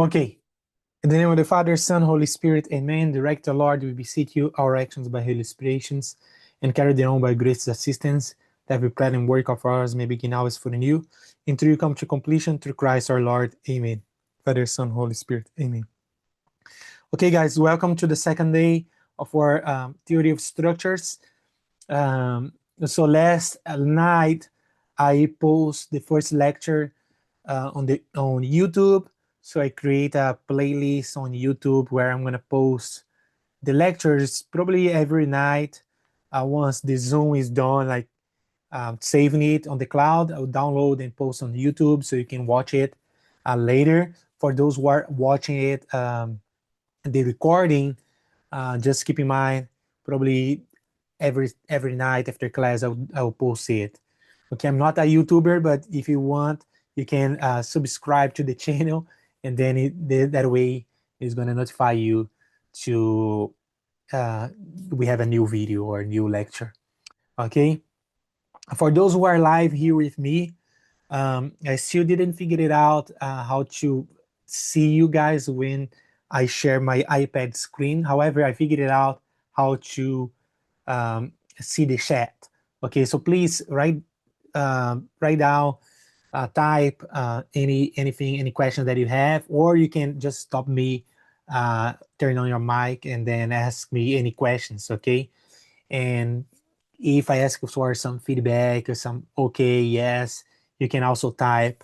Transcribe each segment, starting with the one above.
Okay. In the name of the Father, Son, Holy Spirit, Amen. Direct the Lord, we beseech you, our actions by Holy inspirations, and carry them on by grace's assistance, that every plan and work of ours may begin always for in you, until you come to completion through Christ our Lord. Amen. Father, Son, Holy Spirit. Amen. Okay, guys, welcome to the second day of our theory of structures. So last night, I posted the first lecture on YouTube. So I create a playlist on YouTube where I'm gonna post the lectures probably every night. Once the Zoom is done, like saving it on the cloud, I'll download and post on YouTube so you can watch it later. For those who are watching it, the recording, just keep in mind, probably every night after class, I'll post it. Okay, I'm not a YouTuber, but if you want, you can subscribe to the channel, and then that way it's gonna notify you to we have a new video or a new lecture. Okay, for those who are live here with me, I still didn't figure it out how to see you guys when I share my iPad screen. However, I figured it out how to see the chat. Okay, so please write down, type any question that you have, or you can just stop me, turn on your mic, and then ask me any questions. Okay, and if I ask for some feedback or some okay, yes, you can also type,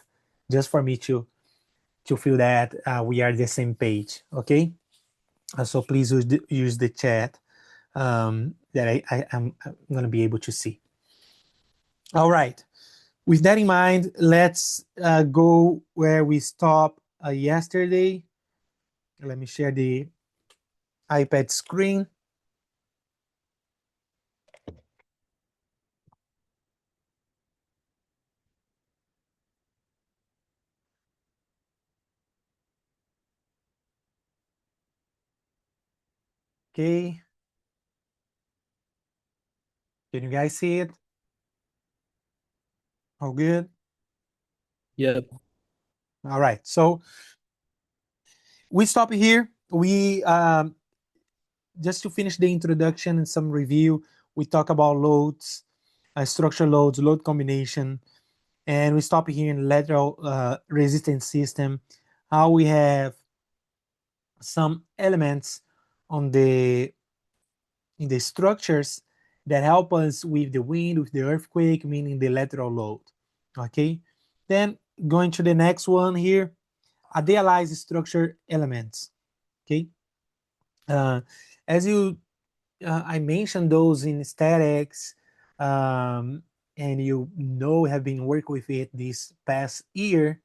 just for me to feel that we are the same page. Okay, so please use the chat that I'm going to be able to see. All right. With that in mind, let's go where we stopped yesterday. Let me share the iPad screen. Okay. Can you guys see it? All good? Yep. All right. So we stop here. We just to finish the introduction and some review, we talk about loads, structure loads, load combination, and we stop here in lateral resistance system, how we have some elements on the in the structures that help us with the wind, with the earthquake, meaning the lateral load. Okay, then going to the next one here, idealized structure elements. Okay, as you I mentioned those in statics, and you know have been working with it this past year.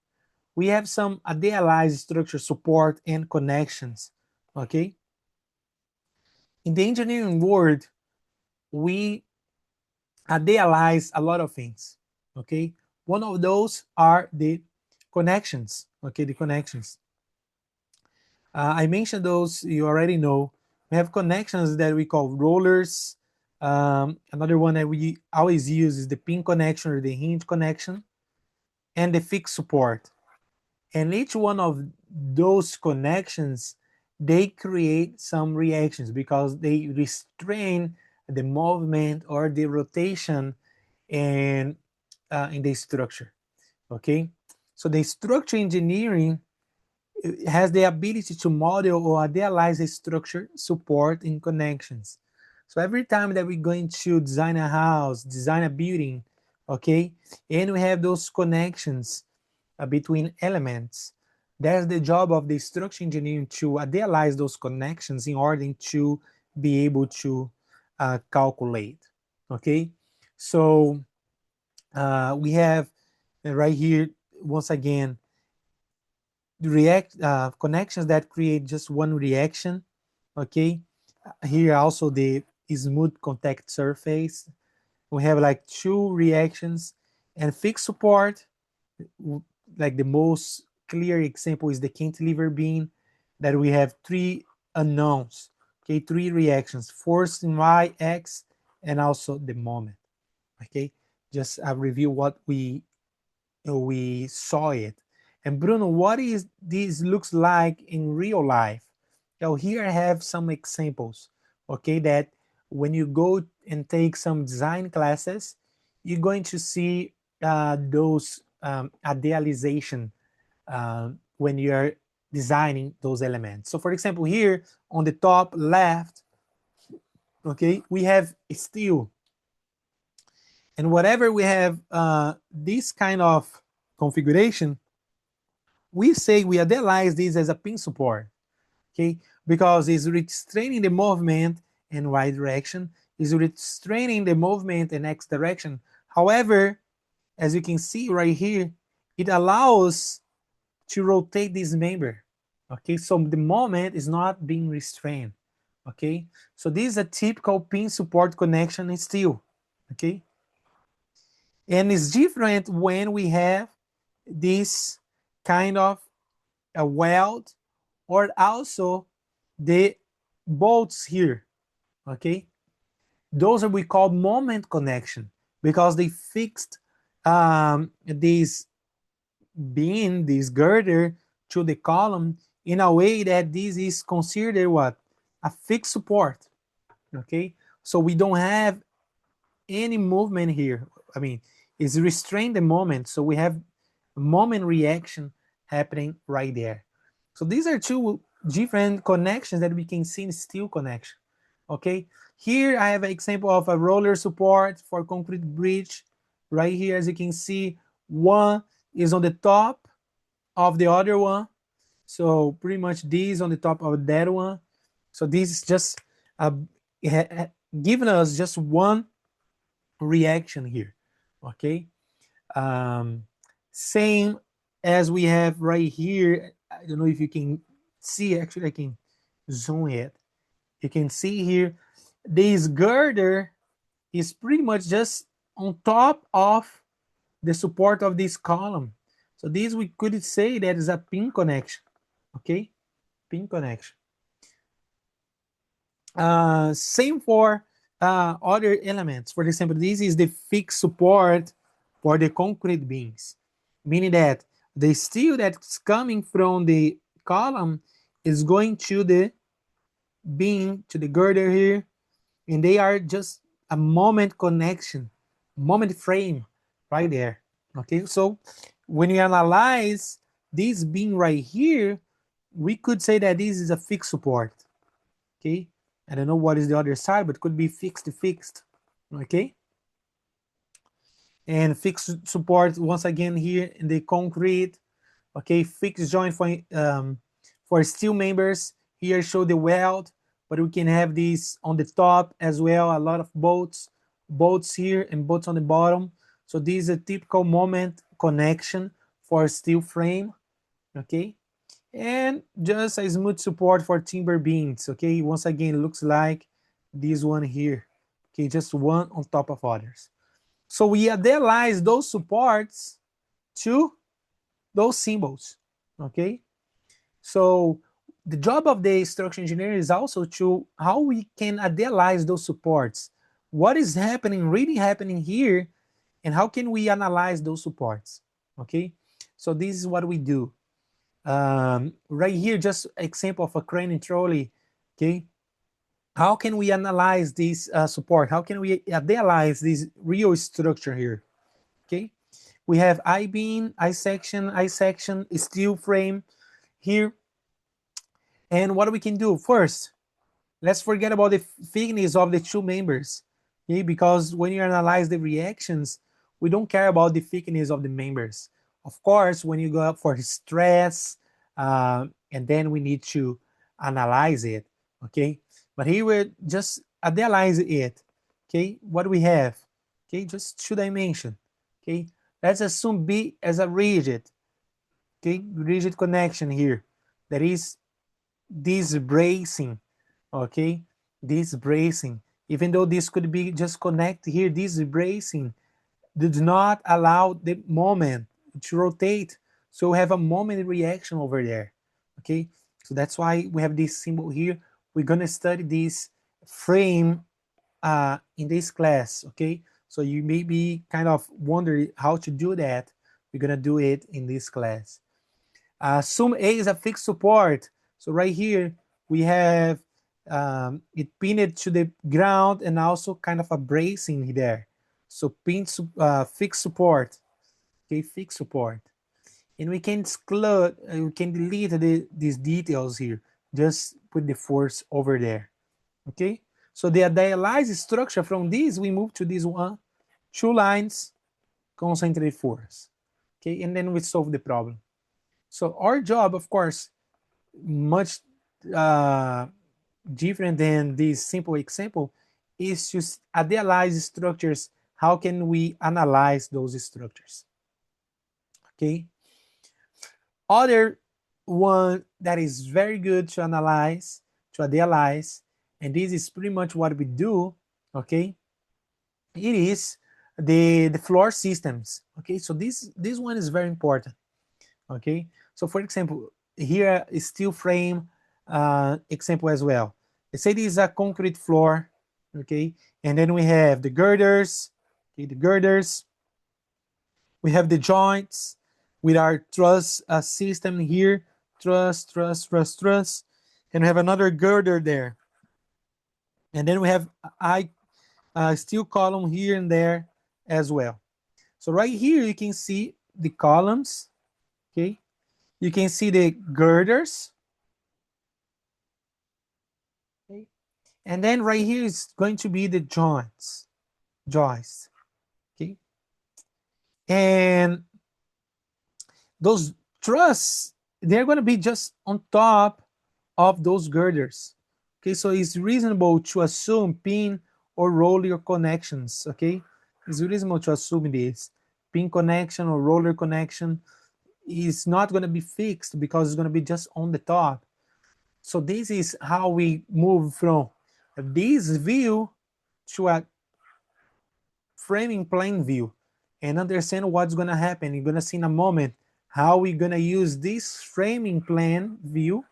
We have some idealized structure support and connections. Okay, in the engineering world, we idealize a lot of things. Okay, one of those are the connections. Okay, the connections. I mentioned those, you already know. We have connections that we call rollers. Another one that we always use is the pin connection or the hinge connection, and the fixed support. And each one of those connections, they create some reactions because they restrain the movement or the rotation in the structure. Okay, so the structure engineering has the ability to model or idealize a structure, support, and connections. So every time that we're going to design a house, design a building, okay, and we have those connections between elements, that's the job of the structure engineering to idealize those connections in order to be able to calculate. Okay, so we have right here once again connections that create just one reaction. Okay, here also the smooth contact surface, we have like two reactions, and fixed support, like the most clear example is the cantilever beam, that we have three unknowns. Okay, three reactions: force in y, x, and also the moment. Okay, just review what we saw it. And Bruno, what is this looks like in real life? So here I have some examples, okay, that when you go and take some design classes, you're going to see those idealization when you're designing those elements. So for example, here on the top left, okay, we have steel. And whatever we have this kind of configuration, we say we idealize this as a pin support, okay, because it's restraining the movement in y direction, is restraining the movement in x direction. However, as you can see right here, it allows to rotate this member, okay, so the moment is not being restrained, okay. So this is a typical pin support connection in steel, okay. And it's different when we have this kind of a weld, or also the bolts here, okay. Those are we call moment connection, because they fixed this beam, this girder, to the column in a way that this is considered what? A fixed support, okay. So we don't have any movement here. I mean, it's restrained the moment, so we have moment reaction happening right there. So these are two different connections that we can see in steel connection, okay. Here I have an example of a roller support for concrete bridge. Right here, as you can see, one is on the top of the other one, so pretty much this on the top of that one. So this is just uh, giving us just one reaction here, okay. um, Same as we have right here. I don't know if you can see, actually I can zoom it. You can see here this girder is pretty much just on top of the support of this column. So this we could say that is a pin connection, okay, pin connection. Same for other elements. For example, this is the fixed support for the concrete beams, meaning that the steel that's coming from the column is going to the beam, to the girder here, and they are just a moment connection, moment frame right there. Okay, so when you analyze this beam right here, we could say that this is a fixed support. Okay, I don't know what is the other side, but could be fixed to fixed. Okay, and fixed support once again here in the concrete. Okay, fixed joint for steel members. Here show the weld, but we can have these on the top as well. A lot of bolts here and bolts on the bottom. So this is a typical moment connection for steel frame. Okay, and just a smooth support for timber beams. Okay, once again, it looks like this one here. Okay, just one on top of others. So we idealize those supports to those symbols. Okay, so the job of the structural engineer is also to how we can idealize those supports. What is happening, really happening here, and how can we analyze those supports? Okay, so this is what we do. Right here, just example of a crane and trolley. Okay, how can we analyze this support? How can we idealize this real structure here? Okay, we have I-beam, I-section, steel frame here. And what we can do first, let's forget about the thickness of the two members, okay? Because when you analyze the reactions, we don't care about the thickness of the members. Of course, when you go up for stress, and then we need to analyze it, okay? But here we just analyze it, okay? What do we have? Okay, just two dimension, okay? Let's assume B as a rigid, okay? Rigid connection here. That is this bracing, okay, this bracing, even though this could be just connect here, this bracing does not allow the moment to rotate, so we have a moment reaction over there. Okay, so that's why we have this symbol here. We're gonna study this frame in this class. Okay, so you may be kind of wondering how to do that. We're gonna do it in this class. Assume A is a fixed support. So right here, we have it pinned to the ground and also kind of a bracing there. So fixed support, okay, fixed support. And we can exclude, we can delete these details here. Just put the force over there, okay? So the idealized structure from this, we move to this one, 2 lines, concentrate force, okay? And then we solve the problem. So our job, of course, much uh, different than this simple example, is to idealize structures. How can we analyze those structures? Okay. Other one that is very good to analyze, to idealize, and this is pretty much what we do. Okay, it is the floor systems. Okay, so this one is very important. Okay, so for example, here is steel frame example as well. Let's say this is a concrete floor. Okay, and then we have the girders. Okay, the girders. We have the joints with our truss system here. Truss, truss, truss, truss. And we have another girder there. And then we have steel column here and there as well. So right here, you can see the columns. Okay. You can see the girders. Okay. And then right here is going to be the joints. Joists. Okay. And those truss, they're going to be just on top of those girders. Okay, so it's reasonable to assume pin or roller connections. Okay, it's reasonable to assume this pin connection or roller connection is not going to be fixed because it's going to be just on the top. So this is how we move from this view to a framing plane view and understand what's going to happen. You're going to see in a moment how we're going to use this framing plane view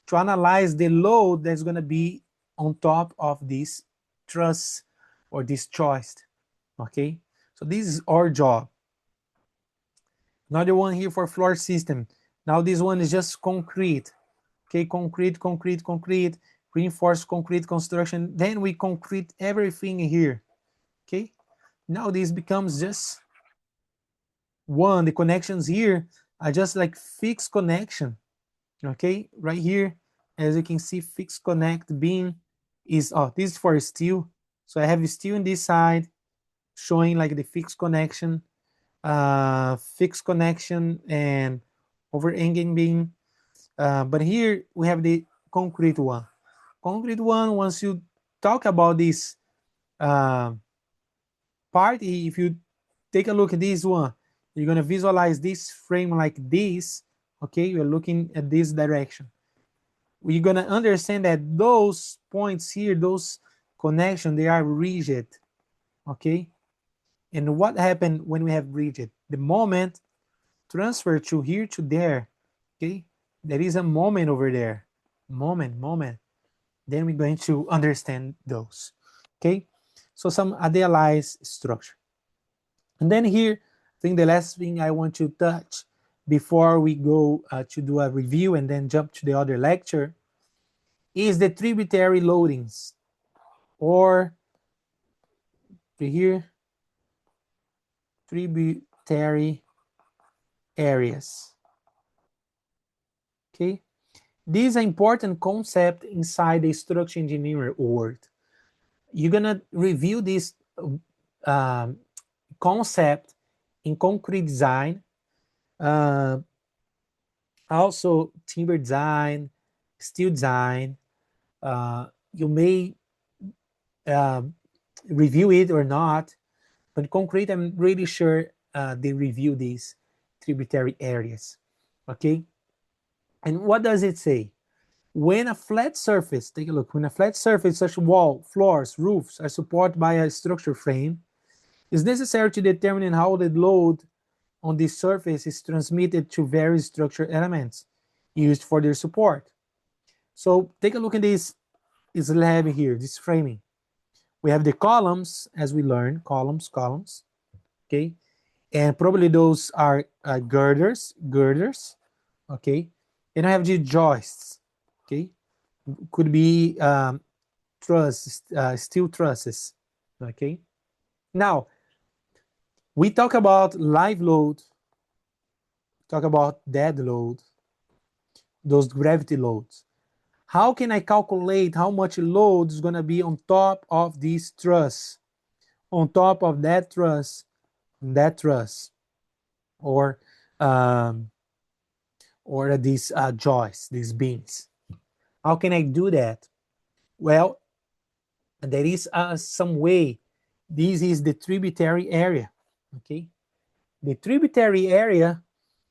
to analyze the load that's going to be on top of this truss or this joist. Okay, so this is our job. Another one here for floor system. Now this one is just concrete. Okay, concrete, concrete, concrete, reinforced concrete construction. Then we concrete everything here. Okay, now this becomes just one. The connections here are just like fixed connection. Okay, right here, as you can see, fixed connect beam is, oh, this is for steel. So I have steel on this side showing like the fixed connection and overhanging beam. But here we have the concrete one. Concrete one, once you talk about this part, if you take a look at this one, you're gonna visualize this frame like this. Okay, you're looking at this direction. We're gonna understand that those points here, those connections, they are rigid. Okay, and what happened when we have rigid? The moment transfer to here to there. Okay, there is a moment over there. Moment. Then we're going to understand those. Okay, so some idealized structure. And then here, I think the last thing I want to touch before we go to do a review and then jump to the other lecture is the tributary loadings, or here, tributary areas. Okay, this is an important concept inside the structural engineering world. You're gonna review this concept in concrete design, also timber design, steel design. You may review it or not, but concrete, I'm really sure they review these tributary areas. Okay, and what does it say? When a flat surface, take a look, when a flat surface such as wall, floors, roofs are supported by a structure frame, it's necessary to determine how the load on this surface is transmitted to various structure elements used for their support. So take a look at this slab here, this framing. We have the columns, as we learned, columns, okay? And probably those are girders. okay? And I have the joists, okay? Could be truss, steel trusses, okay? Now, we talk about live load, talk about dead load, those gravity loads. How can I calculate how much load is going to be on top of this truss, on top of that truss, or um, these joists, these beams? How can I do that? Well, there is some way. This is the tributary area, okay? The tributary area,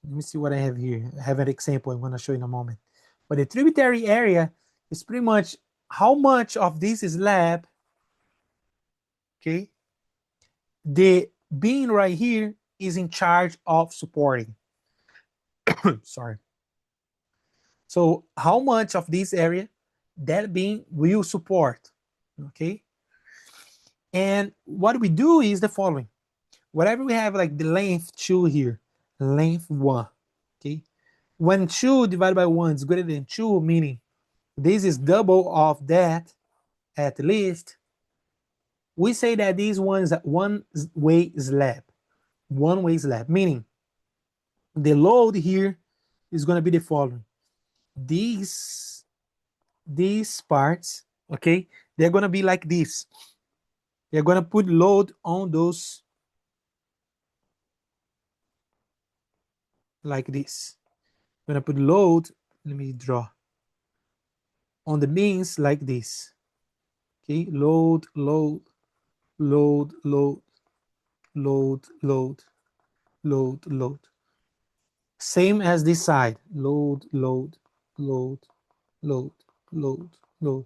let me see what I have here. I have an example I'm going to show you in a moment. But the tributary area is pretty much how much of this slab, okay, the beam right here is in charge of supporting. Sorry. So how much of this area that beam will support, okay? And what we do is the following. Whatever we have like the length 2 here, length 1, okay? When 2 divided by 1 is greater than 2, meaning this is double of that at least, we say that this one is a one-way slab. One-way slab, meaning the load here is going to be the following. These parts, okay, they're going to be like this. They're going to put load on those like this. I'm going to put load, let me draw, on the beams like this. Okay, load, load, load, load, load, load, load, load. Same as this side. Load, load, load, load, load, load.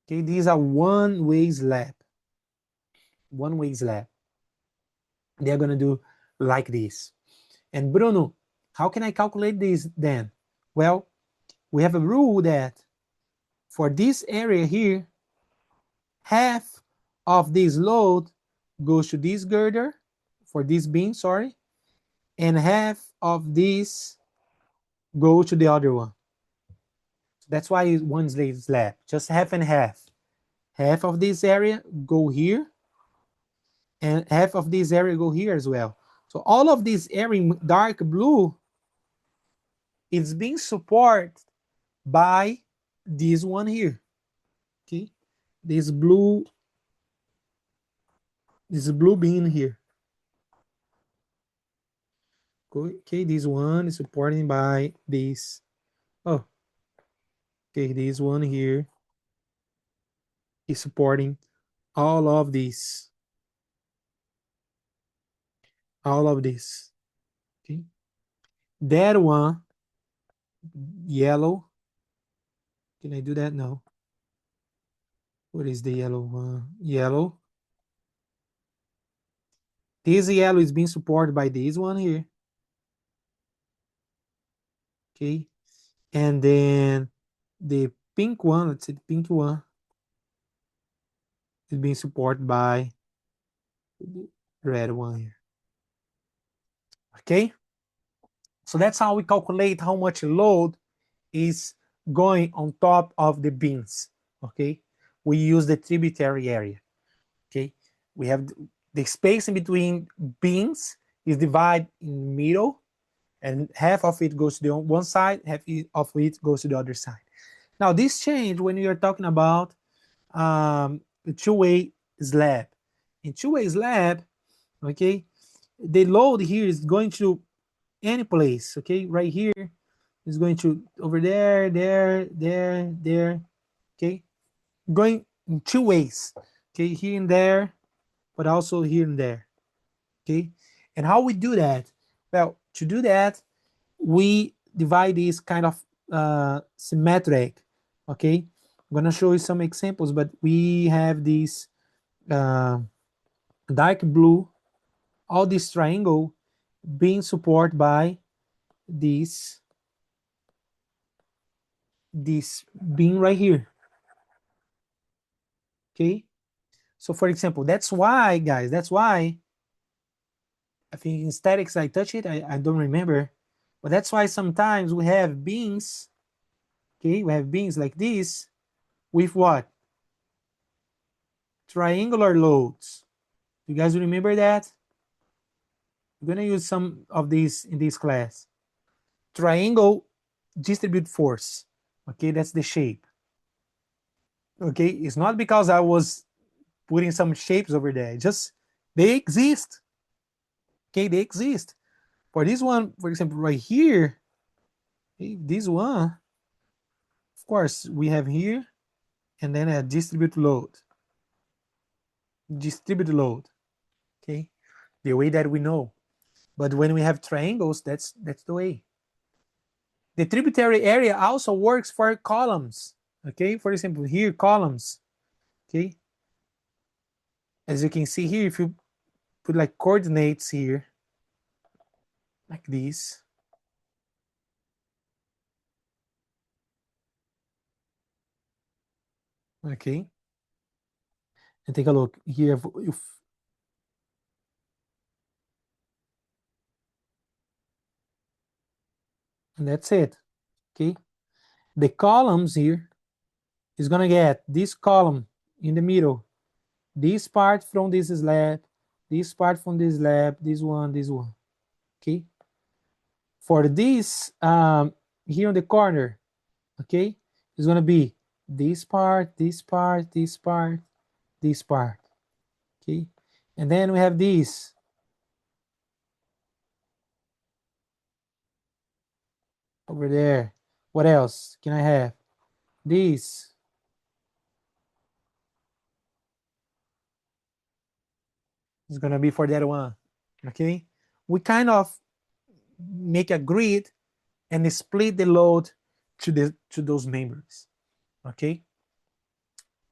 Okay, these are one-way slab. One-way slab. They're gonna do like this. And Bruno, how can I calculate this then? Well, we have a rule that for this area here, half of this load goes to this girder, for this beam, sorry, and half of this go to the other one. So that's why one slab, just half and half. Half of this area go here, and half of this area go here as well. So all of this area in dark blue is being supported by this one here. Okay, this blue beam here. Okay, this one is supported by this. Oh, okay, this one here is supporting all of this. All of this. Okay, that one, yellow. Can I do that? No. What is the yellow one? Yellow. This yellow is being supported by this one here. Okay. And then the pink one, let's say the pink one, is being supported by the red one here. Okay. So that's how we calculate how much load is going on top of the beams. Okay. We use the tributary area. Okay. We have the space in between beams is divided in middle, and half of it goes to the one side, half of it goes to the other side. Now this change when you're talking about the two-way slab. In two-way slab, okay, the load here is going to any place, okay, right here is going to over there, there, okay, going in two ways, okay, here and there, but also here and there, okay. And how we do that? Well, to do that, we divide this kind of symmetric, okay. I'm gonna show you some examples, but we have this uh, dark blue, all this triangle being supported by this beam right here, okay. So for example, that's why guys, that's why I think in statics I touch it. I don't remember. But that's why sometimes we have beams. Okay, we have beams like this with what? Triangular loads. You guys remember that? We're gonna use some of these in this class. Triangle distribute force. Okay, that's the shape. Okay, it's not because I was putting some shapes over there. Just they exist. Okay, they exist. For this one, for example, right here, this one, of course, we have here, and then a distribute load. Distribute load. Okay, the way that we know. But when we have triangles, that's the way. The tributary area also works for columns. Okay, for example, here columns. Okay, as you can see here, if you put like coordinates here, like this. Okay, and take a look here. And that's it. Okay, the columns here is gonna get this column in the middle, this part from this slab, this part from this slab, this one, this one. Okay, for this here on the corner, okay, it's gonna be this part, this part, this part, this part. Okay, and then we have this. Over there. What else can I have? This. Is gonna be for that one. Okay, we kind of make a grid and split the load to those members. Okay,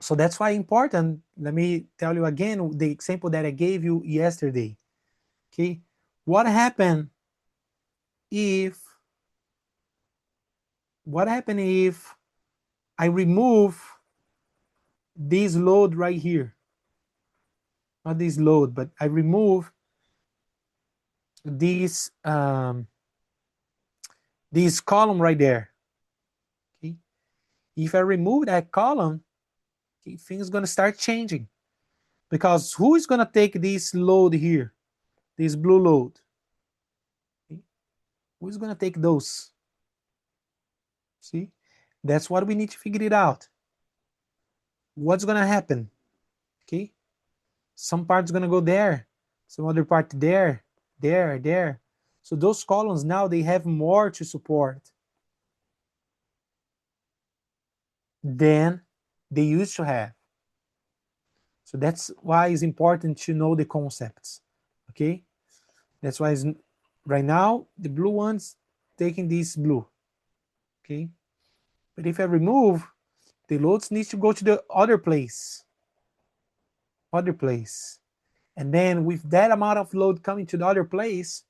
so that's why important. Let me tell you again the example that I gave you yesterday. Okay, what happened if I remove this load right here? Not this load, but I remove this column right there. Okay, if I remove that column, okay, things gonna start changing, because who is gonna take this load here, this blue load? Okay, who is gonna take those? See, that's what we need to figure it out. What's gonna happen? Okay, some part's gonna go there, some other part there, there. So those columns now they have more to support than they used to have. So that's why it's important to know the concepts. Okay, that's why it's, right now the blue ones taking this blue. Okay, but if I remove, the loads needs to go to the other place, and then with that amount of load coming to the other place,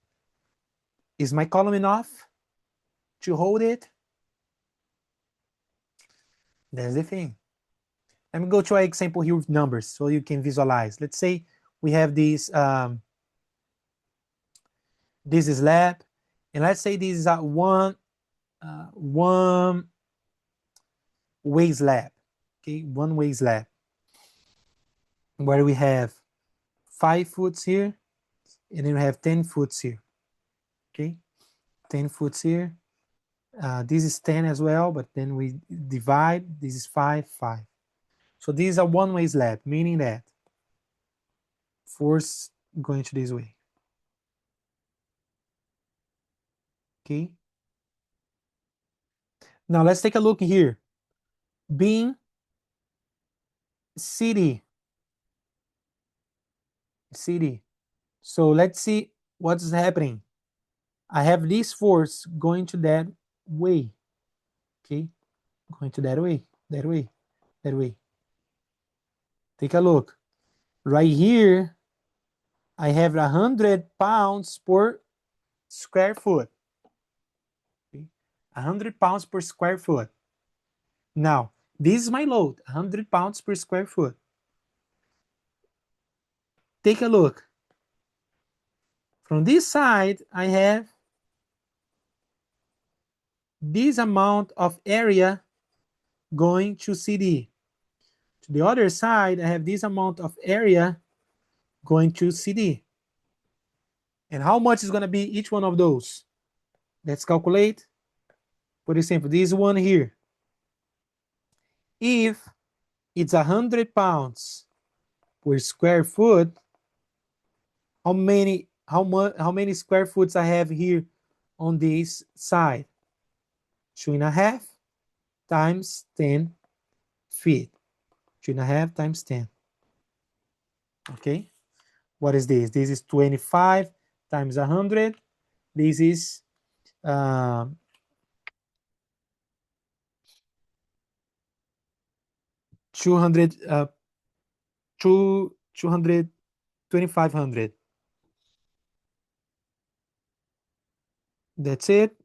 is my column enough to hold it? That's the thing. Let me go to an example here with numbers so you can visualize. Let's say we have this slab, and let's say this is a one way slab. Okay, one way slab where we have 5 foots here, and then we have 10 foots here. Okay, 10 foots here. This is 10 as well, but then we divide. This is 5, 5. So this is a one-way slab, meaning that force going to this way. Okay. Now let's take a look here. Being city. So let's see what's happening. I have this force going to that way. Okay, going to that way, that way, that way. Take a look. Right here, I have 100 pounds per square foot. Okay? 100 pounds per square foot. Now, this is my load, 100 pounds per square foot. Take a look. From this side, I have this amount of area going to CD. To the other side, I have this amount of area going to CD. And how much is going to be each one of those? Let's calculate. For example, this one here. If it's 100 pounds per square foot, how many square foots I have here on this side? 2.5 times 10 feet. 2.5 times 10. Okay. What is this? This is 25 times 100. This is 200, 2,500. That's it.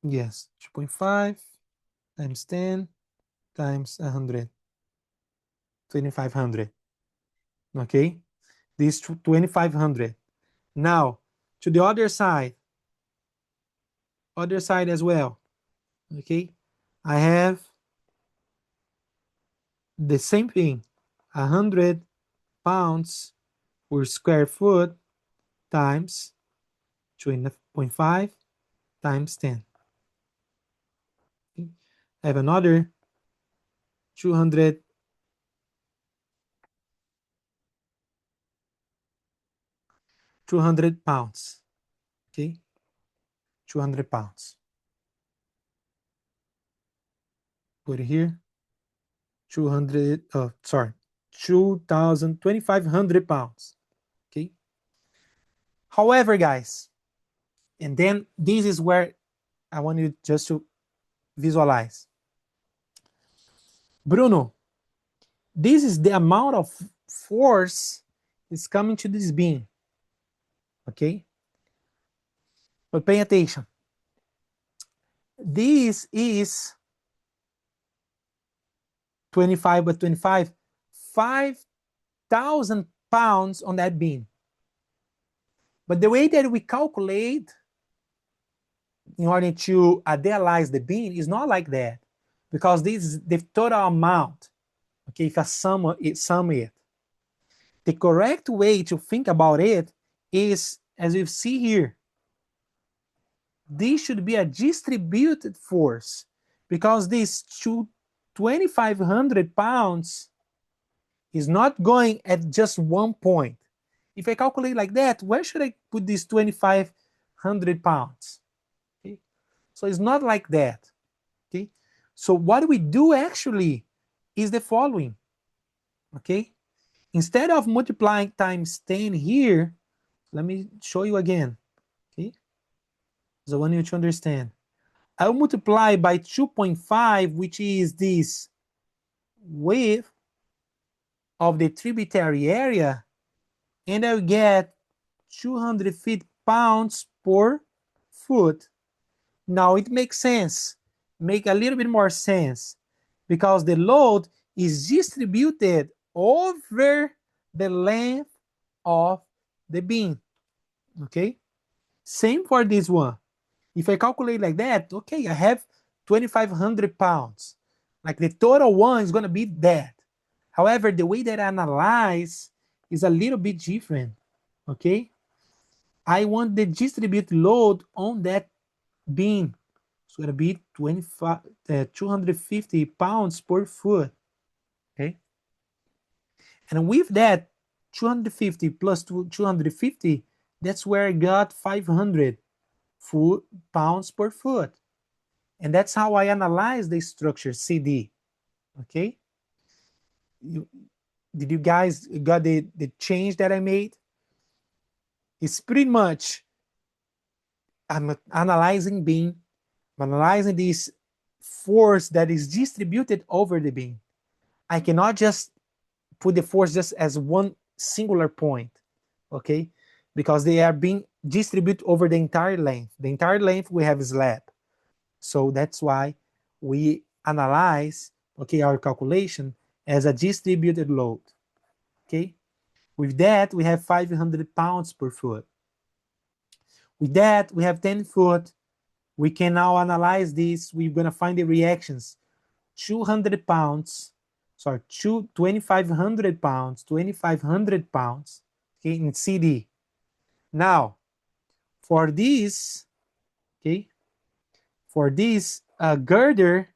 Yes, 2.5 times 10 times 100. 2,500. Okay, this 2,500. Now, to the other side as well. Okay, I have the same thing, 100 pounds per square foot times 2.5 times 10. Okay. I have another 200 pounds. Okay, 200 pounds. Put it here. 200, 2,500 pounds. Okay. However, guys, and then this is where I want you just to visualize. Bruno, this is the amount of force is coming to this beam. Okay. But pay attention. This is 25 by 25, 5,000 pounds on that beam. But the way that we calculate in order to idealize the beam is not like that, because this is the total amount. Okay, if I sum it. The correct way to think about it is, as you see here, this should be a distributed force, because this 2,500 pounds is not going at just one point. If I calculate like that, where should I put this 2,500 pounds? Okay, so it's not like that. Okay, so what we do actually is the following. Okay, instead of multiplying times 10 here, let me show you again. Okay, so I want you to understand. I'll multiply by 2.5, which is this width of the tributary area, and I'll get 250 pounds per foot. Now it makes sense, make a little bit more sense, because the load is distributed over the length of the beam. Okay, same for this one. If I calculate like that, okay, I have 2,500 pounds. Like the total one is going to be that. However, the way that I analyze is a little bit different. Okay, I want the distributed load on that beam. It's going to be 250 pounds per foot. Okay, and with that 250 plus 250, that's where I got 500 pounds per foot. And that's how I analyze the structure CD. Okay, did you guys got the change that I made? It's pretty much, I'm analyzing beam, I'm analyzing this force that is distributed over the beam. I cannot just put the force just as one singular point. Okay, because they are being distributed over the entire length. The entire length we have slab. So that's why we analyze, okay, our calculation as a distributed load. Okay, With that, we have 500 pounds per foot. With that, we have 10 foot. We can now analyze this. We're going to find the reactions. 200 pounds, sorry, 2,500 pounds, 2,500 pounds, okay, in CD. Now, for this, okay, for this girder,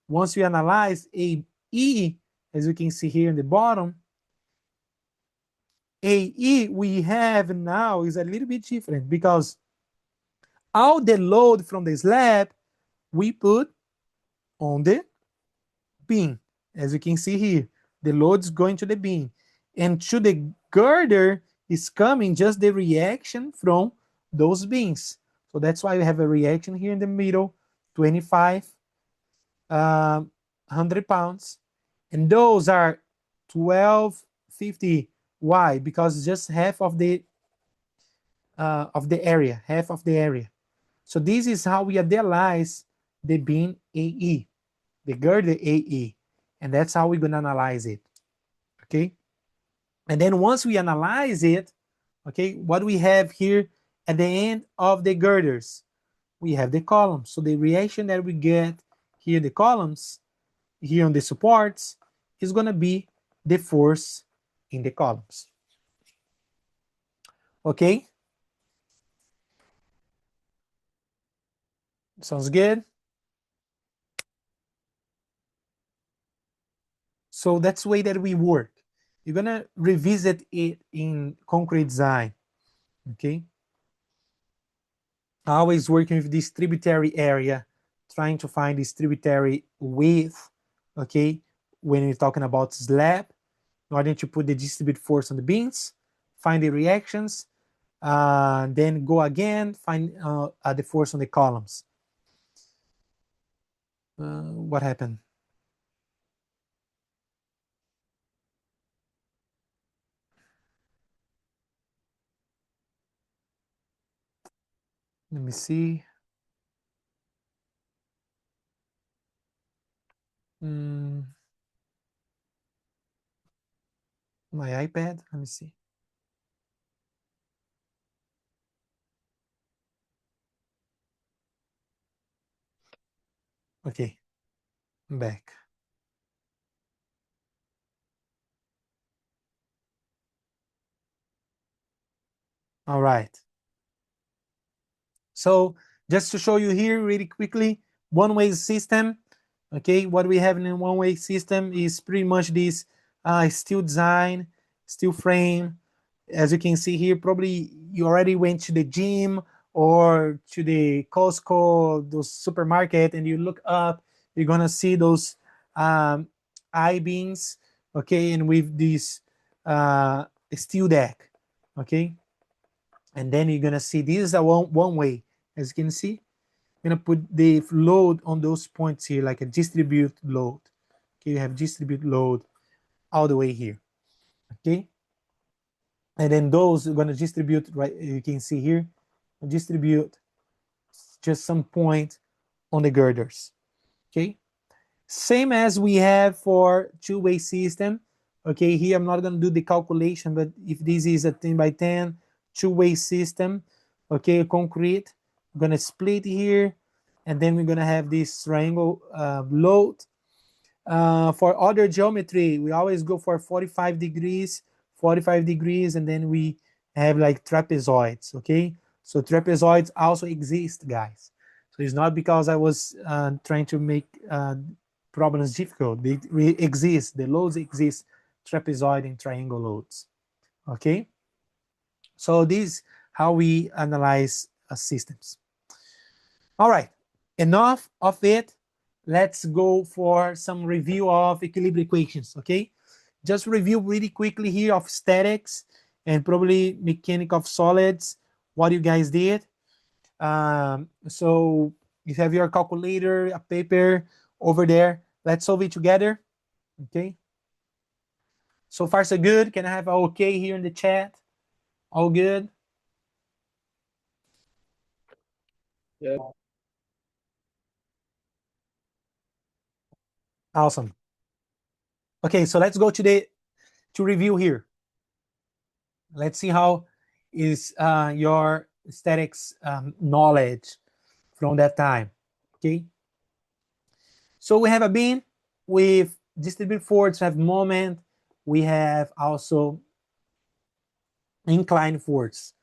once we analyze AE, as you can see here in the bottom, AE we have now is a little bit different because all the load from the slab we put on the beam. As you can see here, the load is going to the beam. And to the girder is coming just the reaction from those beams. So that's why we have a reaction here in the middle, 2,500 pounds. And those are 1250. Why? Because just half of the area, half of the area. So this is how we analyze the beam AE, the girder AE. And that's how we're going to analyze it. Okay. And then once we analyze it, okay, what we have here at the end of the girders, we have the columns. So the reaction that we get here, the columns, here on the supports, is going to be the force in the columns. Okay. Sounds good. So that's the way that we work. You're going to revisit it in concrete design. Okay. Always working with this tributary area, trying to find this tributary width, okay, when we're talking about slab, in order to put the distributed force on the beams, find the reactions, then go again, find the force on the columns. What happened? Let me see. My iPad, let me see. Okay, I'm back. All right. So just to show you here really quickly, one-way system. Okay, what we have in a one-way system is pretty much this steel design, steel frame. As you can see here, probably you already went to the gym or to the Costco, those supermarket, and you look up, you're gonna see those I-beams, okay, and with this steel deck, okay, and then you're gonna see this is a one way. As you can see, I'm gonna put the load on those points here, like a distribute load. Okay, you have distribute load all the way here. Okay, and then those are gonna distribute, right? You can see here, distribute just some point on the girders. Okay, same as we have for two-way system. Okay, here I'm not gonna do the calculation, but if this is a 10 by 10 two-way system, okay, concrete, I'm gonna split here, and then we're gonna have this triangle load. For other geometry, we always go for 45 degrees, 45 degrees, and then we have like trapezoids, okay? So trapezoids also exist, guys. So it's not because I was trying to make problems difficult. They exist, the loads exist, trapezoid and triangle loads, okay? So this is how we analyze systems. All right, enough of it. Let's go for some review of equilibrium equations, okay? Just review really quickly here of statics and probably mechanics of solids, what you guys did. So you have your calculator, a paper over there. Let's solve it together, okay? So far, so good. Can I have a okay here in the chat? All good? Yep. Awesome. Okay, so let's go to review here. Let's see how is your statics knowledge from that time. Okay. So we have a beam with distributed force, we have moment, we have also inclined force.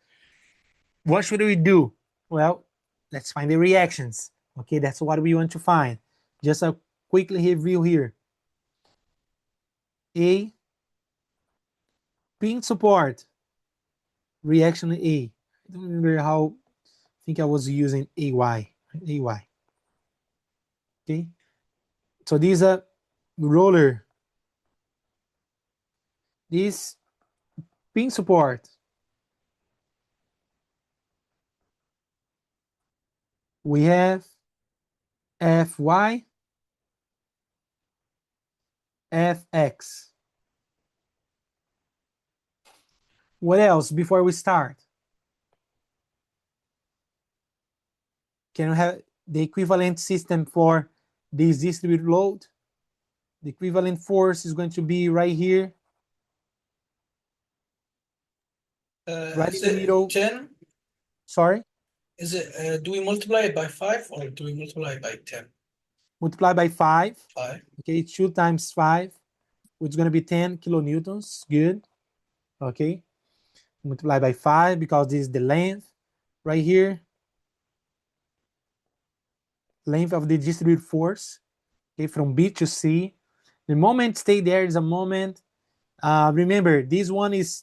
What should we do? Well, let's find the reactions. Okay, that's what we want to find. Just a quick review here. A, beam support, reaction A. I don't remember how, I think I was using AY. AY. Okay, so this is a roller. This beam support, we have Fy, Fx. What else before we start? Can we have the equivalent system for this distributed load? The equivalent force is going to be right here, right in the middle. 10? Sorry? Is it, do we multiply it by 5 or do we multiply it by 10? Multiply by 5. 5. Okay, 2 times 5, which is going to be 10 kilonewtons. Good. Okay. Multiply by 5 because this is the length right here. Length of the distributed force. Okay, from B to C. The moment stay there is a moment. Remember, this one is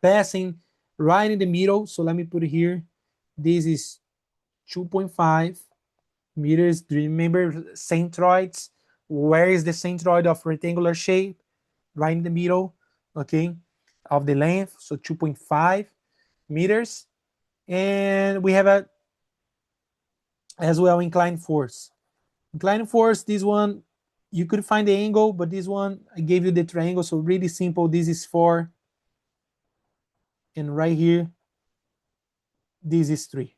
passing right in the middle. So let me put it here. This is 2.5 meters. Do you remember centroids? Where is the centroid of rectangular shape? Right in the middle, okay, of the length. So 2.5 meters. And we have a as well inclined force. Inclined force, this one, you could find the angle, but this one, I gave you the triangle. So really simple. This is 4. And right here, this is 3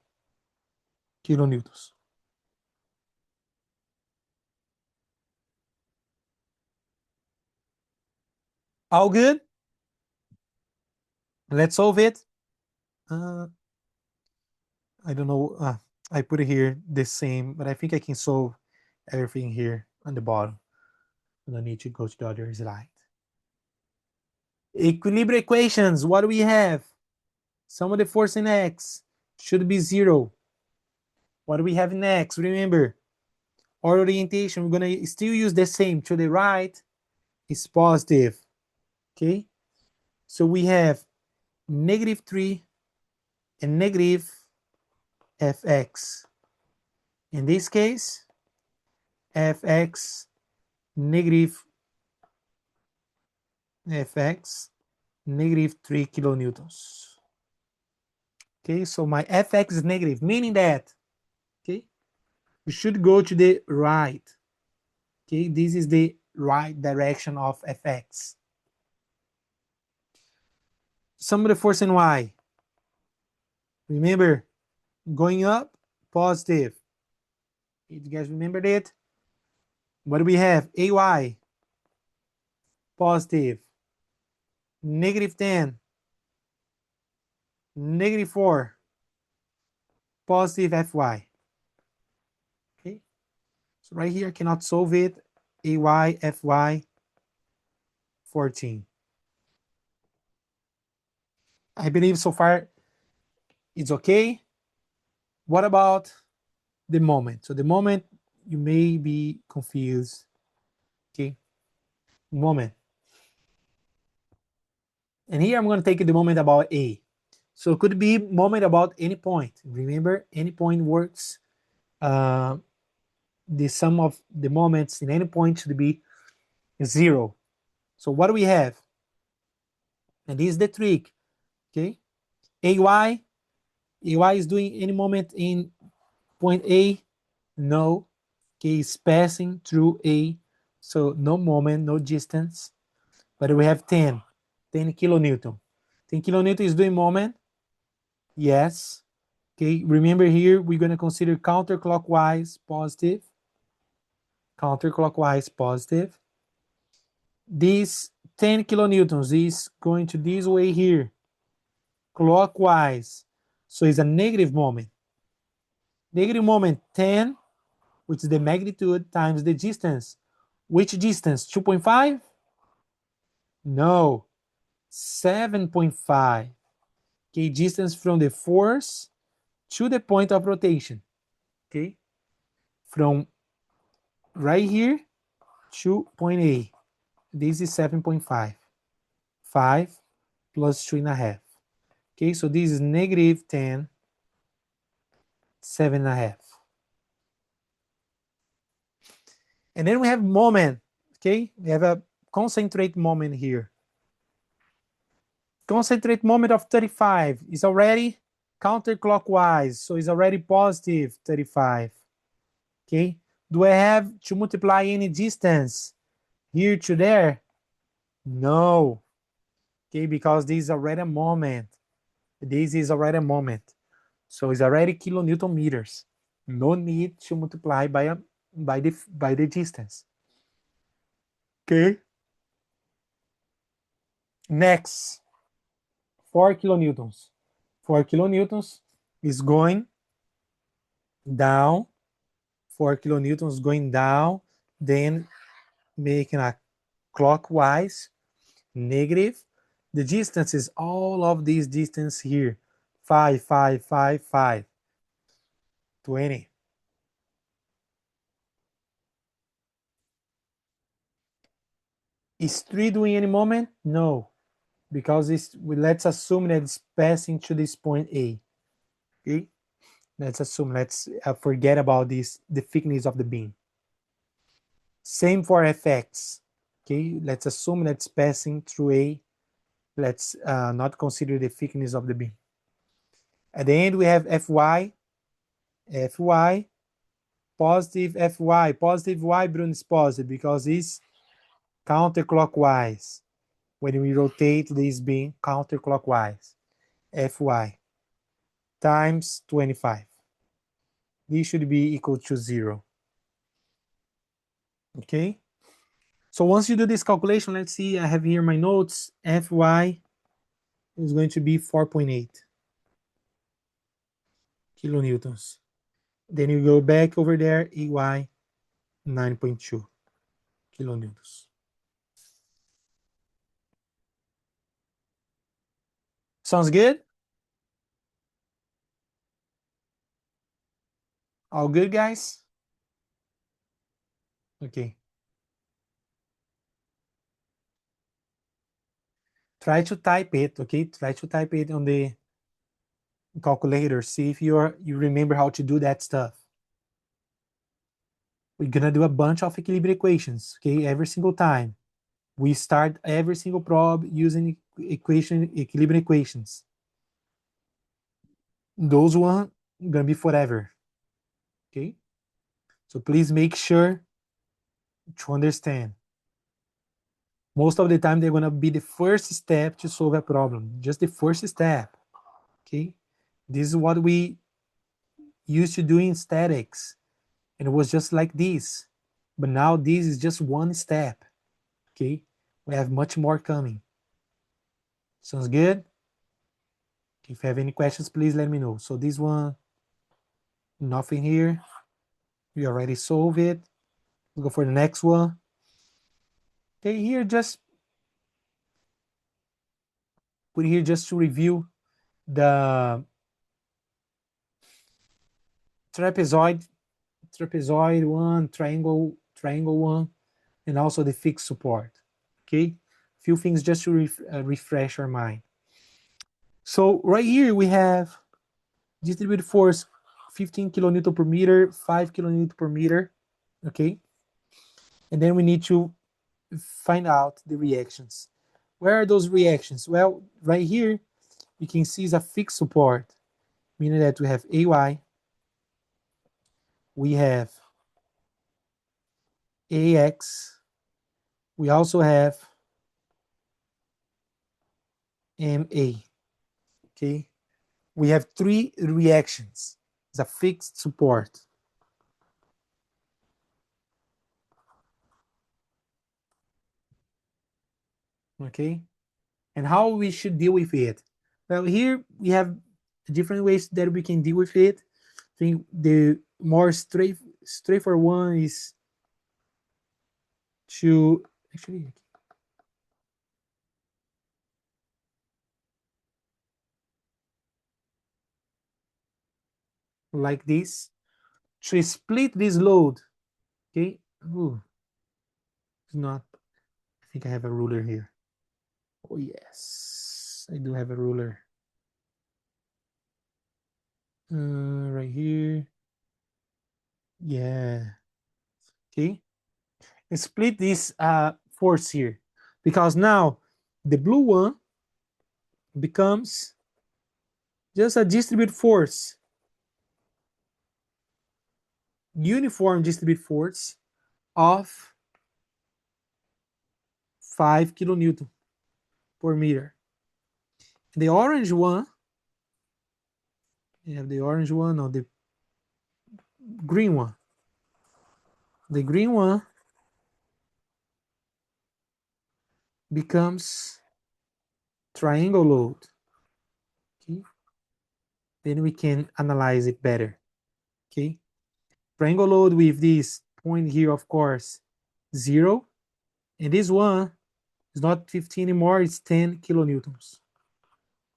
kilonewtons. All good? Let's solve it. I don't know. I put it here the same, but I think I can solve everything here on the bottom. I don't need to go to the other slide. Equilibrium equations. What do we have? Sum of the force in X should be 0. What do we have in X? Remember, our orientation, we're going to still use the same. To the right is positive. Okay? So we have -3 and negative Fx. In this case, Fx negative Fx negative 3 kilonewtons. Okay, so my Fx is negative, meaning that, okay, we should go to the right. Okay, this is the right direction of Fx. Sum of the force in Y. Remember, going up, positive. You guys remembered it? What do we have? AY, positive. -10, -4, positive Fy. Okay, so right here I cannot solve it. AY, Fy, 14. I believe so far it's okay. What about the moment? So the moment, you may be confused. Okay, moment. And here I'm going to take the moment about A. So it could be moment about any point. Remember, any point works. The sum of the moments in any point should be 0. So what do we have? And this is the trick. Okay, AY is doing any moment in point A? No. Okay, it's passing through A. So no moment, no distance. But we have 10 kilonewton. 10 kilonewton is doing moment. Yes. Okay, remember here, we're going to consider counterclockwise positive. Counterclockwise positive. This 10 kilonewtons is going to this way here, clockwise. So it's a negative moment. Negative moment 10, which is the magnitude times the distance. Which distance? 2.5? No, 7.5. Okay, distance from the force to the point of rotation. Okay, from right here to point A. This is 7.5. 5 plus 2.5. Okay, so this is negative 10, 7.5. And then we have moment. Okay, we have a concentrate moment here. Concentrate moment of 35 is already counterclockwise, so it's already positive 35. Okay, do I have to multiply any distance here to there? No. Okay, because this is already a moment. This is already a moment. So it's already kilonewton meters. No need to multiply by the distance. Okay. Next, 4 kilonewtons. 4 kilonewtons is going down. 4 kilonewtons going down, then making a clockwise negative. The distance is all of these distance here. 5, 5, 5, 5. 20. Is 3 doing any moment? No, because let's assume that it's passing to this point A. Okay, let's assume, let's forget about this, the thickness of the beam. Same for Fx. Okay, let's assume that's passing through A. Let's not consider the thickness of the beam. At the end, we have Fy, Fy, positive Fy. Positive Y, Bruno, is positive because it's counterclockwise. When we rotate this beam counterclockwise, Fy times 25. This should be equal to 0. Okay? So once you do this calculation, let's see, I have here my notes. Fy is going to be 4.8 kilonewtons. Then you go back over there, Ey 9.2 kilonewtons. Sounds good? All good, guys? Okay. Try to type it, okay? Try to type it on the calculator. See if you remember how to do that stuff. We're gonna do a bunch of equilibrium equations, okay? Every single time. We start every single probe using equilibrium equations. Those one gonna be forever, okay? So please make sure to understand. Most of the time, they're gonna be the first step to solve a problem, just the first step, okay? This is what we used to do in statics, and it was just like this. But now this is just one step, okay? We have much more coming. Sounds good? If you have any questions, please let me know. So this one, nothing here. We already solved it. We'll go for the next one. Okay, here just put here just to review the trapezoid one, triangle one, and also the fixed support. Okay, few things just to refresh our mind. So right here we have distributed force 15 kilonewton per meter, 5 kilonewton per meter. Okay, and then we need to find out the reactions. Where are those reactions? Well, right here you can see is a fixed support, meaning that we have AY, we have AX, we also have MA. Okay, we have three reactions. It's a fixed support. Okay, and how we should deal with it. Well, here we have different ways that we can deal with it. I think the more straightforward one is to actually like this, to split this load. Okay. Ooh, it's not. I think I have a ruler here. Oh yes, I do have a ruler. Right here. Yeah. Okay. And split this force here, because now the blue one becomes just a distributed force, uniform distributed force of 5 kilonewton per meter. The orange one, you have the orange one or the green one. The green one becomes triangle load. Okay, then we can analyze it better. Okay, triangle load with this point here, of course, 0, and this one is not 15 anymore, it's 10 kilonewtons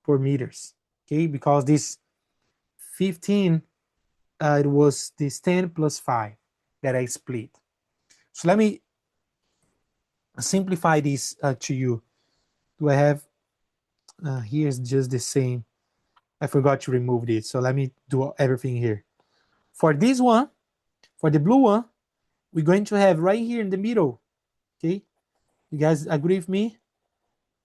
per meters. Okay, because this 15, it was this 10 plus 5 that I split. So let me simplify this to you. Do I have, here's just the same. I forgot to remove this. So let me do everything here. For this one, for the blue one, we're going to have right here in the middle. Okay, you guys agree with me?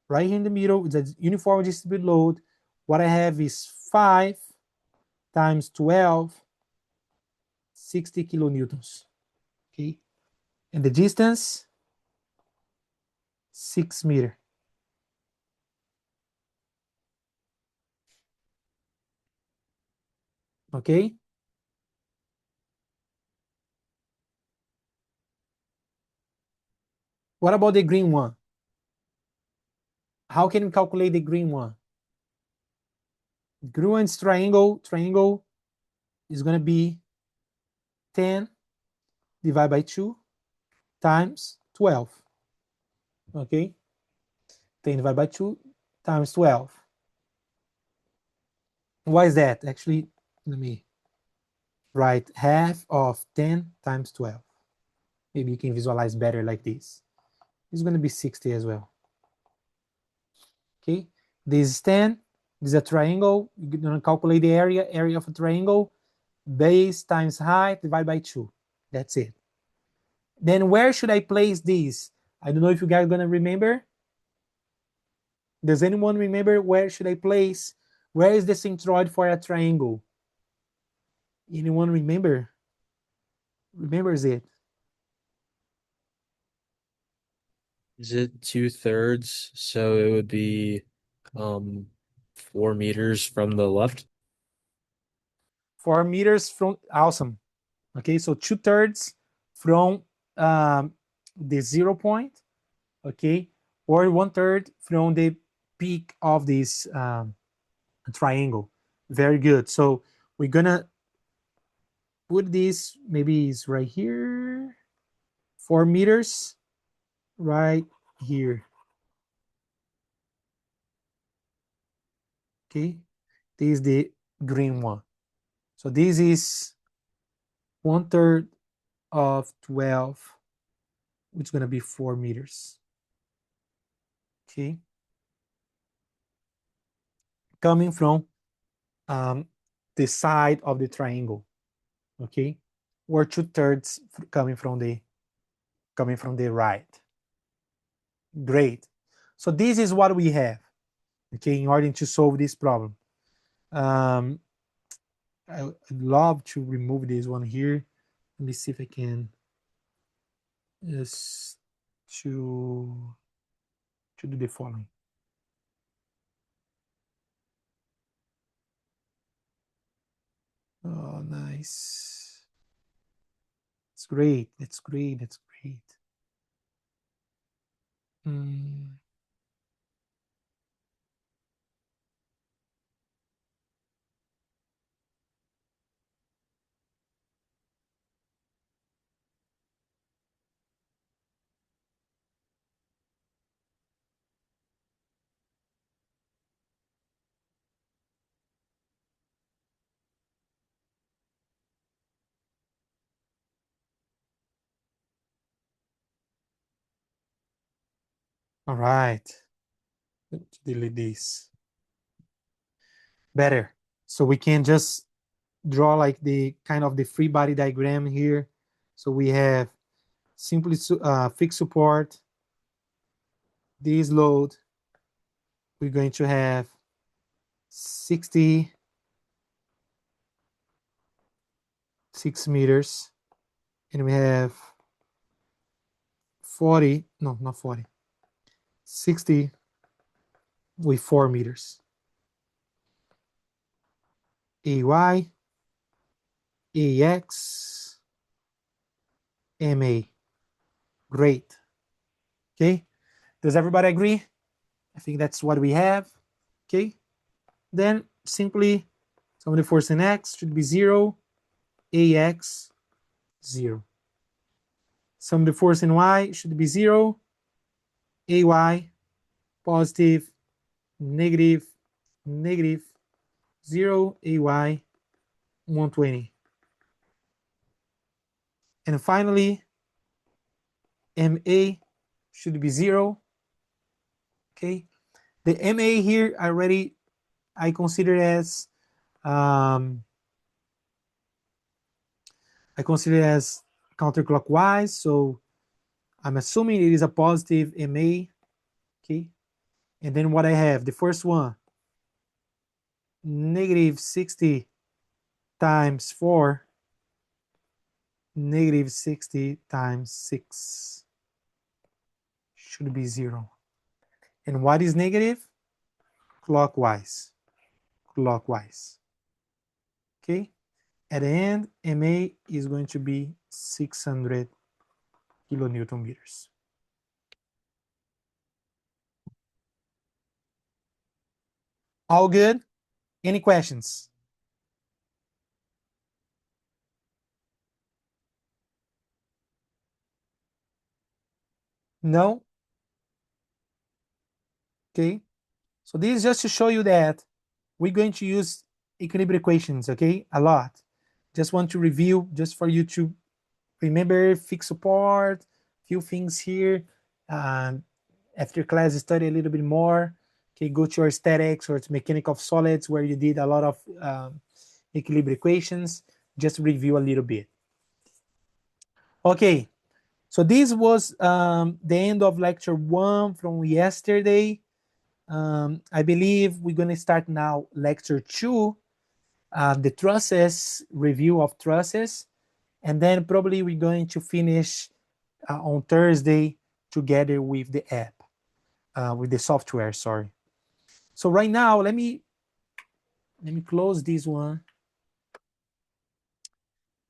Right here in the middle, it's a uniform distributed load. What I have is 5 times 12, 60 kilonewtons. Okay, and the distance, 6 meter. Okay, what about the green one? How can we calculate the green one? Green one's triangle is going to be 10 divided by 2 times 12. Okay, 10 divided by 2 times 12. Why is that? Actually, let me write half of 10 times 12. Maybe you can visualize better like this. It's going to be 60 as well. Okay, this is 10. This is a triangle. You're going to calculate the area of a triangle. Base times height divided by 2. That's it. Then where should I place this? I don't know if you guys are going to remember. Does anyone remember where should I place? Where is the centroid for a triangle? Anyone remember? Remembers it? Is it 2/3? So it would be 4 meters from the left. 4 meters from, awesome. Okay, so 2/3 from the 0 point, okay, or 1/3 from the peak of this triangle. Very good. So we're gonna put this, maybe it's right here, 4 meters right here. Okay, this is the green one. So this is 1/3 of 12, which is going to be 4 meters. Okay, coming from the side of the triangle. Okay, or 2/3 coming from the right. Great. So this is what we have. Okay, in order to solve this problem. Um, I'd love to remove this one here. Let me see if I can just to do the following. Oh, nice. It's great. That's great. That's great. Mm. All right. Let's delete this. Better. So we can just draw like the kind of the free body diagram here. So we have simply fixed support, this load, we're going to have 66 meters, and we have 40, no, not 40, 60 with 4 meters. AY, AX, MA. Great. Okay. Does everybody agree? I think that's what we have. Okay. Then simply sum of the force in X should be 0, AX 0. Sum of the force in Y should be 0, AY positive, negative, negative, 0, AY 120. And finally, MA should be 0. Okay. The MA here I consider as counterclockwise, so I'm assuming it is a positive MA. Okay. And then what I have, the first one, negative 60 times 4, negative 60 times 6 should be 0. And what is negative? Clockwise. Clockwise. Okay. At the end, MA is going to be 600 kilonewton meters. All good? Any questions? No? Okay. So this is just to show you that we're going to use equilibrium equations, okay? A lot. Just want to review, just for you to remember fixed support, few things here. After class, study a little bit more. Okay, go to your statics or to mechanics of solids where you did a lot of equilibrium equations. Just review a little bit. Okay, so this was the end of lecture 1 from yesterday. I believe we're going to start now lecture 2, the trusses, review of trusses, and then probably we're going to finish on Thursday together with the app, with the software, sorry. So right now, let me close this one.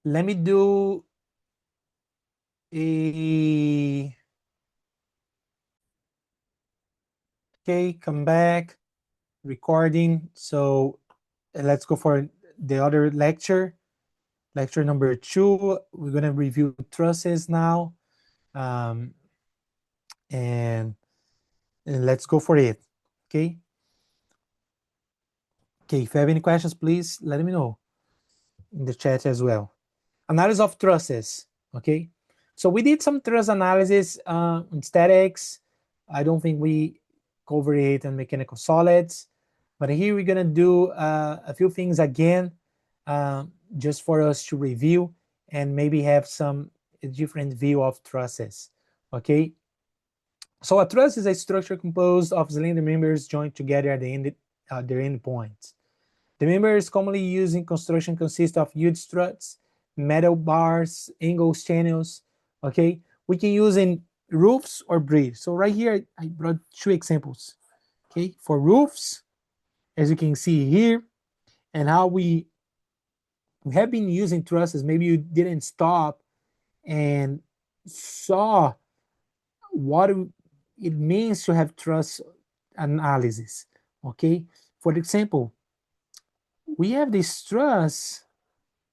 Let me do okay, come back, recording. So let's go for the other lecture. Lecture number 2, we're gonna review trusses now. And let's go for it, okay? Okay, if you have any questions, please let me know in the chat as well. Analysis of trusses, okay? So we did some truss analysis in statics. I don't think we covered it in mechanical solids, but here we're gonna do a few things again, just for us to review and maybe have some different view of trusses, okay? So a truss is a structure composed of cylinder members joined together at their end points. The members commonly used in construction consist of huge struts, metal bars, angles, channels. Okay, we can use in roofs or bridge. So right here, I brought 2 examples. Okay, for roofs, as you can see here, and how we have been using trusses. Maybe you didn't stop and saw what it means to have truss analysis. Okay, for example, we have this truss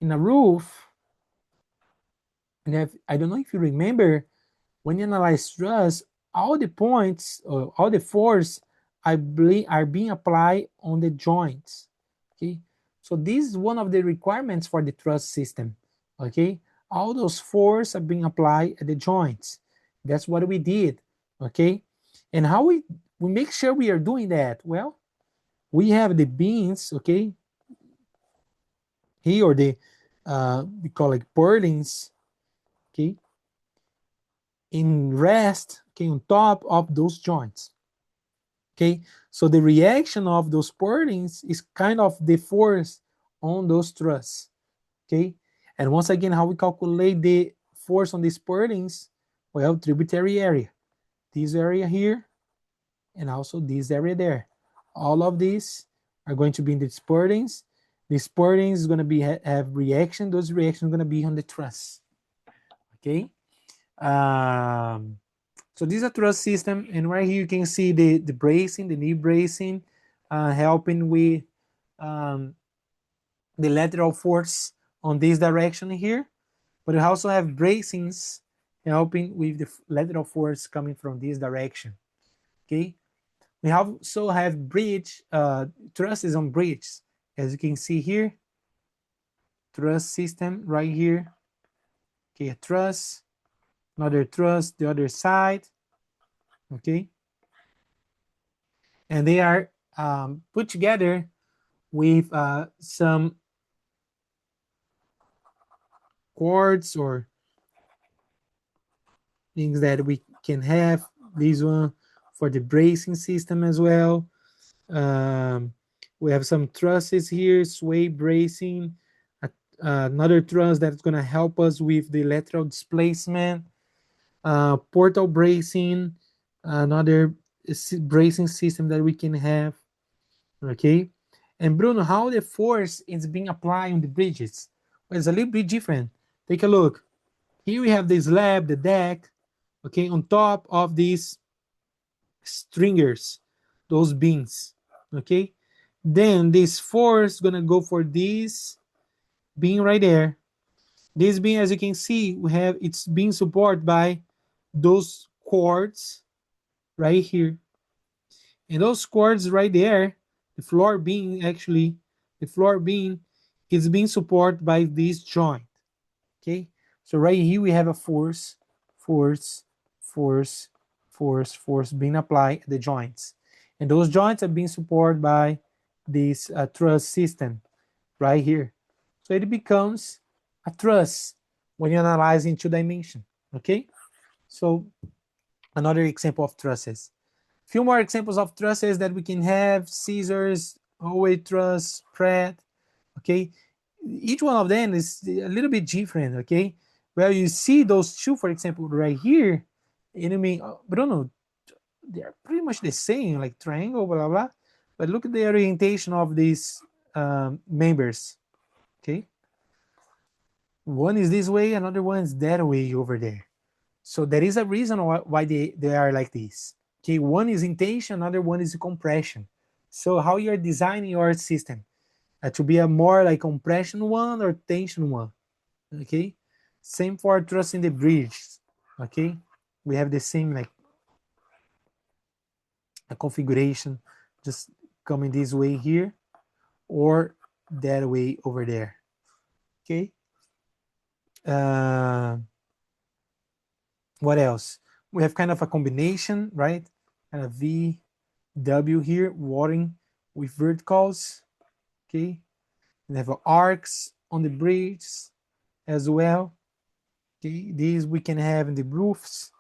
in a roof, and I don't know if you remember, when you analyze truss, all the points or all the force are being applied on the joints. Okay, so this is one of the requirements for the truss system. Okay, all those force are being applied at the joints. That's what we did. Okay, And how we make sure we are doing that? Well, we have the beams, okay, here, or the we call it purlins, okay, in rest, okay, on top of those joints. Okay, so the reaction of those purlins is kind of the force on those trusses. Okay, and once again, how we calculate the force on these purlins? Well, tributary area, this area here, and also this area there. All of these are going to be in the purlins. These purlins is going to be have reaction. Those reactions are going to be on the truss. Okay. So this is a truss system, and right here you can see the bracing, the knee bracing, helping with the lateral force on this direction here. But we also have bracings helping with the lateral force coming from this direction. Okay. We also have bridge trusses on bridges, as you can see here. Truss system right here. Okay, a truss, another truss, the other side. Okay, and they are put together with some cords or things that we can have. This one for the bracing system as well. We have some trusses here, sway bracing, another truss that's going to help us with the lateral displacement, portal bracing, another bracing system that we can have. Okay, and Bruno, how the force is being applied on the bridges? Well, it's a little bit different. Take a look. Here we have the slab, the deck, okay, on top of these stringers, those beams, okay. Then this force is gonna go for this beam right there. This beam, as you can see, we have it's being supported by those cords right here, and those cords right there, the floor beam actually, the floor beam is being supported by this joint. Okay, so right here we have a force, force, force, force, force being applied at the joints, and those joints are being supported by this truss system right here. So it becomes a truss when you analyze in 2 dimension. Okay, so another example of trusses. Few more examples of trusses that we can have: scissors, Howe truss, Pratt. Okay, each one of them is a little bit different. Okay, well, you see those two, for example, right here. And I mean, Bruno, they are pretty much the same, like triangle, blah, blah, blah. But look at the orientation of these members. Okay, one is this way, another one is that way over there. So there is a reason why they are like this. Okay, one is in tension, another one is compression. So how you're designing your system to be a more like compression one or tension one. Okay, same for truss in the bridge. Okay, we have the same like a configuration, just coming this way here or that way over there. Okay. What else? We have kind of a combination, right? Kind of V, W here, watering with verticals. Okay. We have arcs on the bridges as well. Okay. These we can have in the roofs,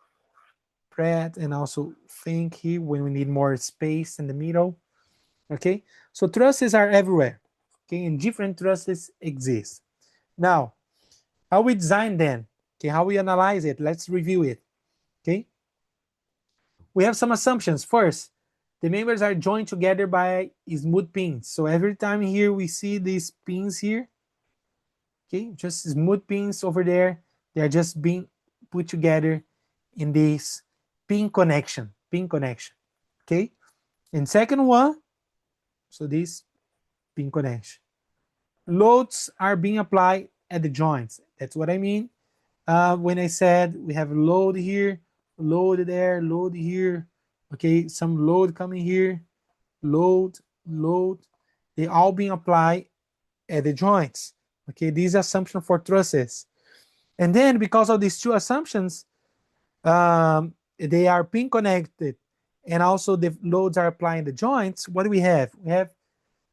Pratt, and also think here when we need more space in the middle. Okay. So trusses are everywhere. Okay. And different trusses exist. Now, how we design them? Okay. How we analyze it? Let's review it. Okay. We have some assumptions. First, the members are joined together by smooth pins. So every time here we see these pins here, okay, just smooth pins over there, they are just being put together in this pin connection, okay. And second one, so this pin connection. Loads are being applied at the joints. That's what I mean when I said we have load here, load there, load here, okay, some load coming here, load, they all being applied at the joints. Okay, these assumption for trusses. And then because of these two assumptions, they are pin connected and also the loads are applying the joints, what do we have? We have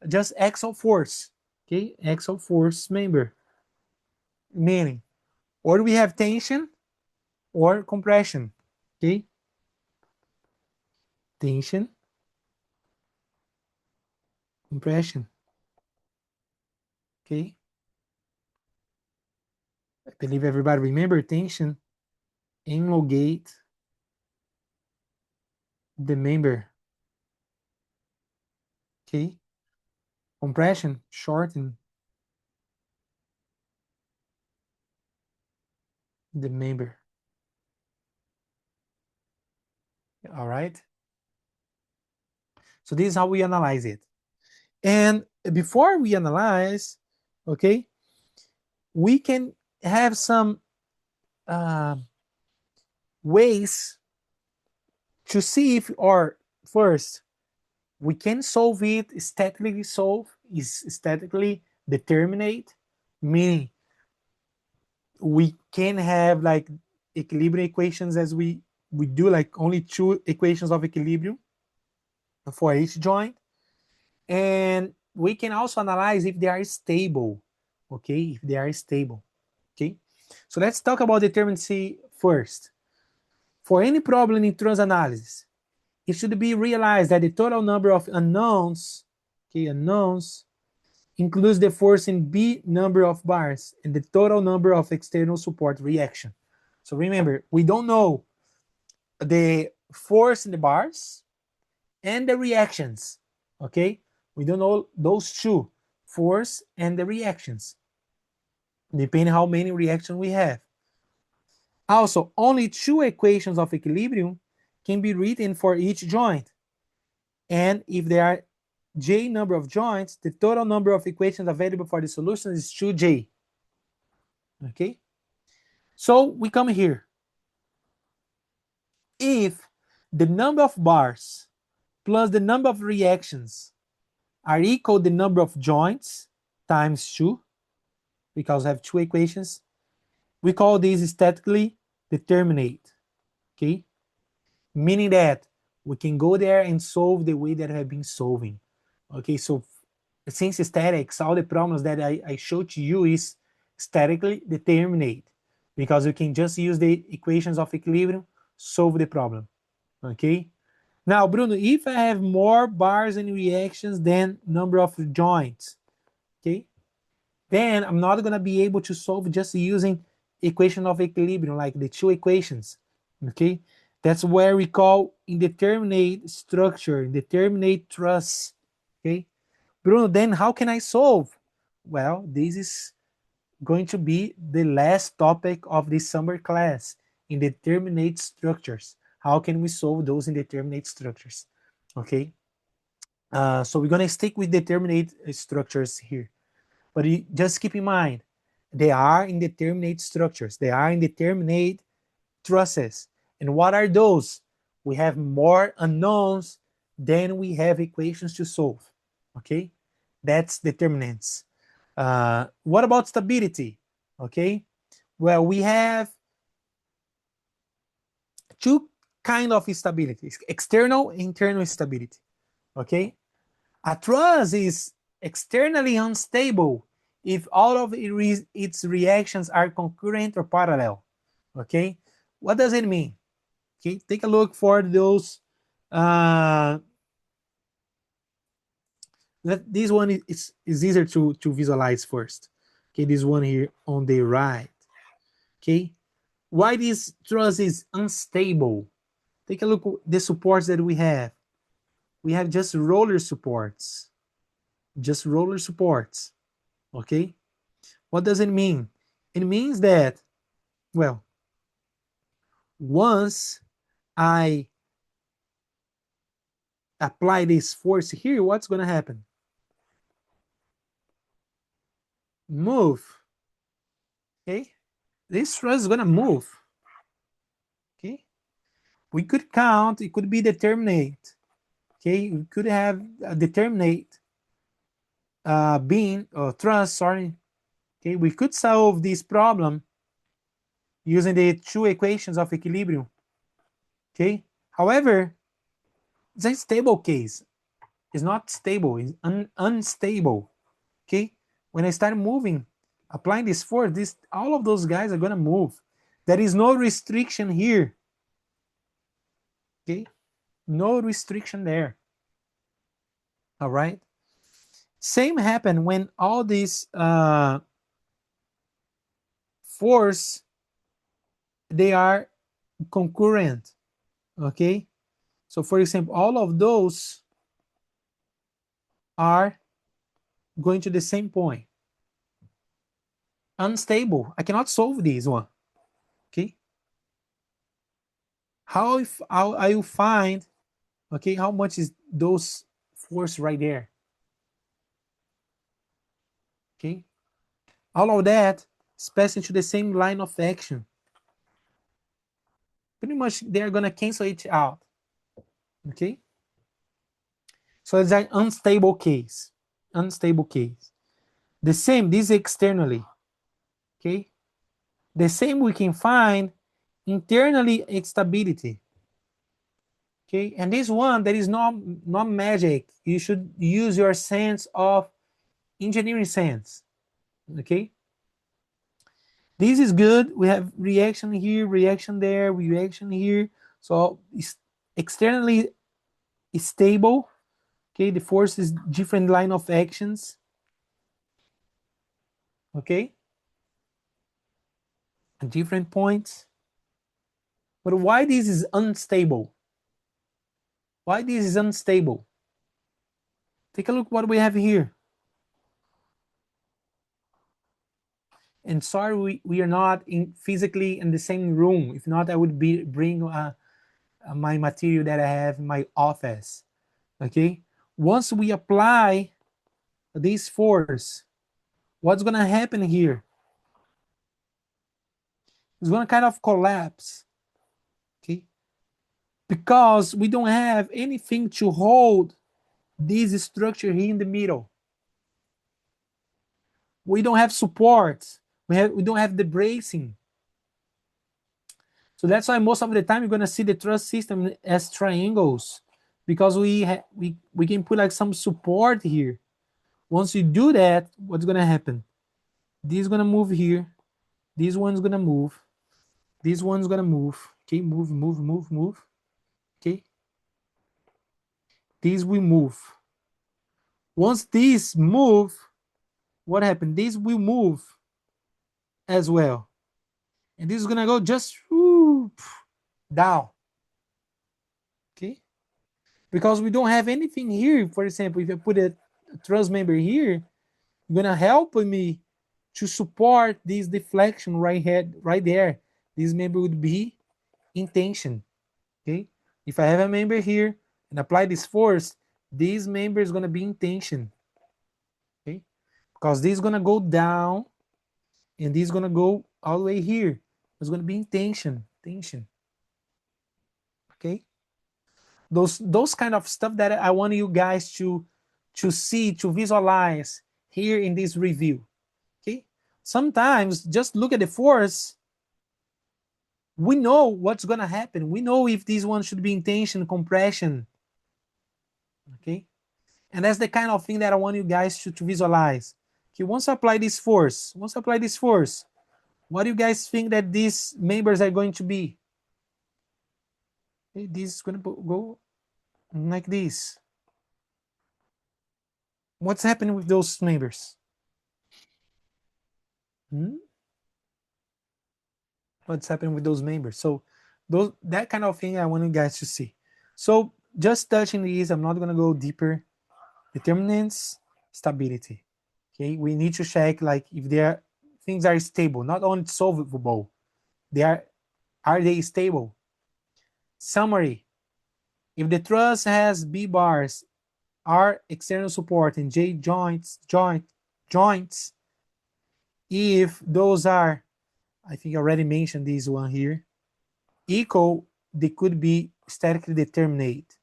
just axial force, okay? Axial force member, meaning, or we have tension or compression, okay? Tension, compression, okay? I believe everybody remember tension, elongate the member, okay? Compression, shorten the member. All right. So this is how we analyze it. And before we analyze, okay, we can have some uh, ways to see if, or first, we can solve it statically is statically determinate, meaning we can have like equilibrium equations as we do like only two equations of equilibrium for each joint, and we can also analyze if they are stable, okay, if they are stable, okay. So let's talk about determinacy first. For any problem in Truss analysis, it should be realized that the total number of unknowns, okay, unknowns includes the force in B number of bars and the total number of external support reaction. So remember, we don't know the force in the bars and the reactions, okay? We don't know those two, force and the reactions, depending how many reactions we have. Also, only two equations of equilibrium can be written for each joint. And if there are J number of joints, the total number of equations available for the solution is 2J. Okay? So we come here. If the number of bars plus the number of reactions are equal to the number of joints times 2, because I have two equations, we call this statically determinate. Okay? Meaning that we can go there and solve the way that I have been solving. Okay, so since statics, all the problems that I showed to you is statically determinate, because you can just use the equations of equilibrium, solve the problem. Okay. Now, Bruno, if I have more bars and reactions than number of joints, okay, then I'm not gonna be able to solve just using equation of equilibrium, like the two equations. Okay, that's where we call indeterminate structure, indeterminate truss. Okay, Bruno, then how can I solve? Well, this is going to be the last topic of this summer class, indeterminate structures. How can we solve those indeterminate structures? Okay, so we're gonna stick with determinate structures here, but just keep in mind, they are indeterminate structures. They are indeterminate trusses. And what are those? We have more unknowns than we have equations to solve. Okay, that's determinants. What about stability? Okay, well, we have two kind of stability: external and internal stability. Okay, a truss is externally unstable if all of its reactions are concurrent or parallel. Okay, what does it mean? Okay, take a look for those. This one is easier to visualize first. Okay, this one here on the right. Okay, why this truss is unstable? Take a look at the supports that we have. We have just roller supports. Just roller supports. Okay, what does it mean? It means that, well, once I apply this force here, what's going to happen? Move. Okay, this truss is going to move. Okay, we could count, it could be determinate. Okay, we could have a determinate beam or truss, sorry. Okay, we could solve this problem using the two equations of equilibrium. Okay, however, It's a stable case. It's not stable. It's unstable. Okay. When I start moving, applying this force, all of those guys are gonna move. There is no restriction here. Okay. No restriction there. All right. Same happen when all these force, they are concurrent. Okay. So for example, all of those are going to the same point. Unstable. I cannot solve this one. Okay. How I will find, okay, how much is those force right there? Okay. All of that is passing to the same line of action. Pretty much they're gonna cancel each out. Okay. So it's an unstable case. Unstable case. The same, this externally. Okay. The same we can find internally stability. Okay, and this one, there is not magic. You should use your sense of engineering sense. Okay, this is good. We have reaction here, reaction there, reaction here. So it's externally stable. Okay, the force is different line of actions. Okay, at different points. But why this is unstable? Why this is unstable? Take a look what we have here. And sorry, we are not physically in the same room. If not, I would bring my material that I have in my office. Okay. Once we apply this force, what's gonna happen here? It's gonna kind of collapse. Okay. Because we don't have anything to hold this structure here in the middle. We don't have support. We don't have the bracing. So that's why most of the time you're gonna see the truss system as triangles, because we can put like some support here. Once you do that, what's gonna happen? This is gonna move here. This one's gonna move. This one's gonna move. Okay, move, move, move, move. Okay. These will move. Once these move, what happened? These will move as well. And this is gonna go just down. Okay. Because we don't have anything here. For example, if I put a truss member here, you're gonna help me to support this deflection right there. This member would be in tension. Okay. If I have a member here and apply this force, this member is gonna be in tension. Okay. Because this is gonna go down and this is gonna go all the way here. It's gonna be in tension. Okay. Those kind of stuff that I want you guys to see, to visualize here in this review. Okay. Sometimes just look at the force. We know what's gonna happen. We know if this one should be in tension, compression. Okay. And that's the kind of thing that I want you guys to visualize. Okay, once I apply this force, what do you guys think that these members are going to be? Okay, this is gonna go like this. What's happening with those members? What's happening with those members? So that kind of thing I want you guys to see. So just touching these, I'm not gonna go deeper. Determinants, stability. Okay, we need to check like if things are stable, not only solvable. Are they stable? Summary: if the truss has B bars, R external support, and J joints, if those are, I think I already mentioned this one here, equal, they could be statically determinate.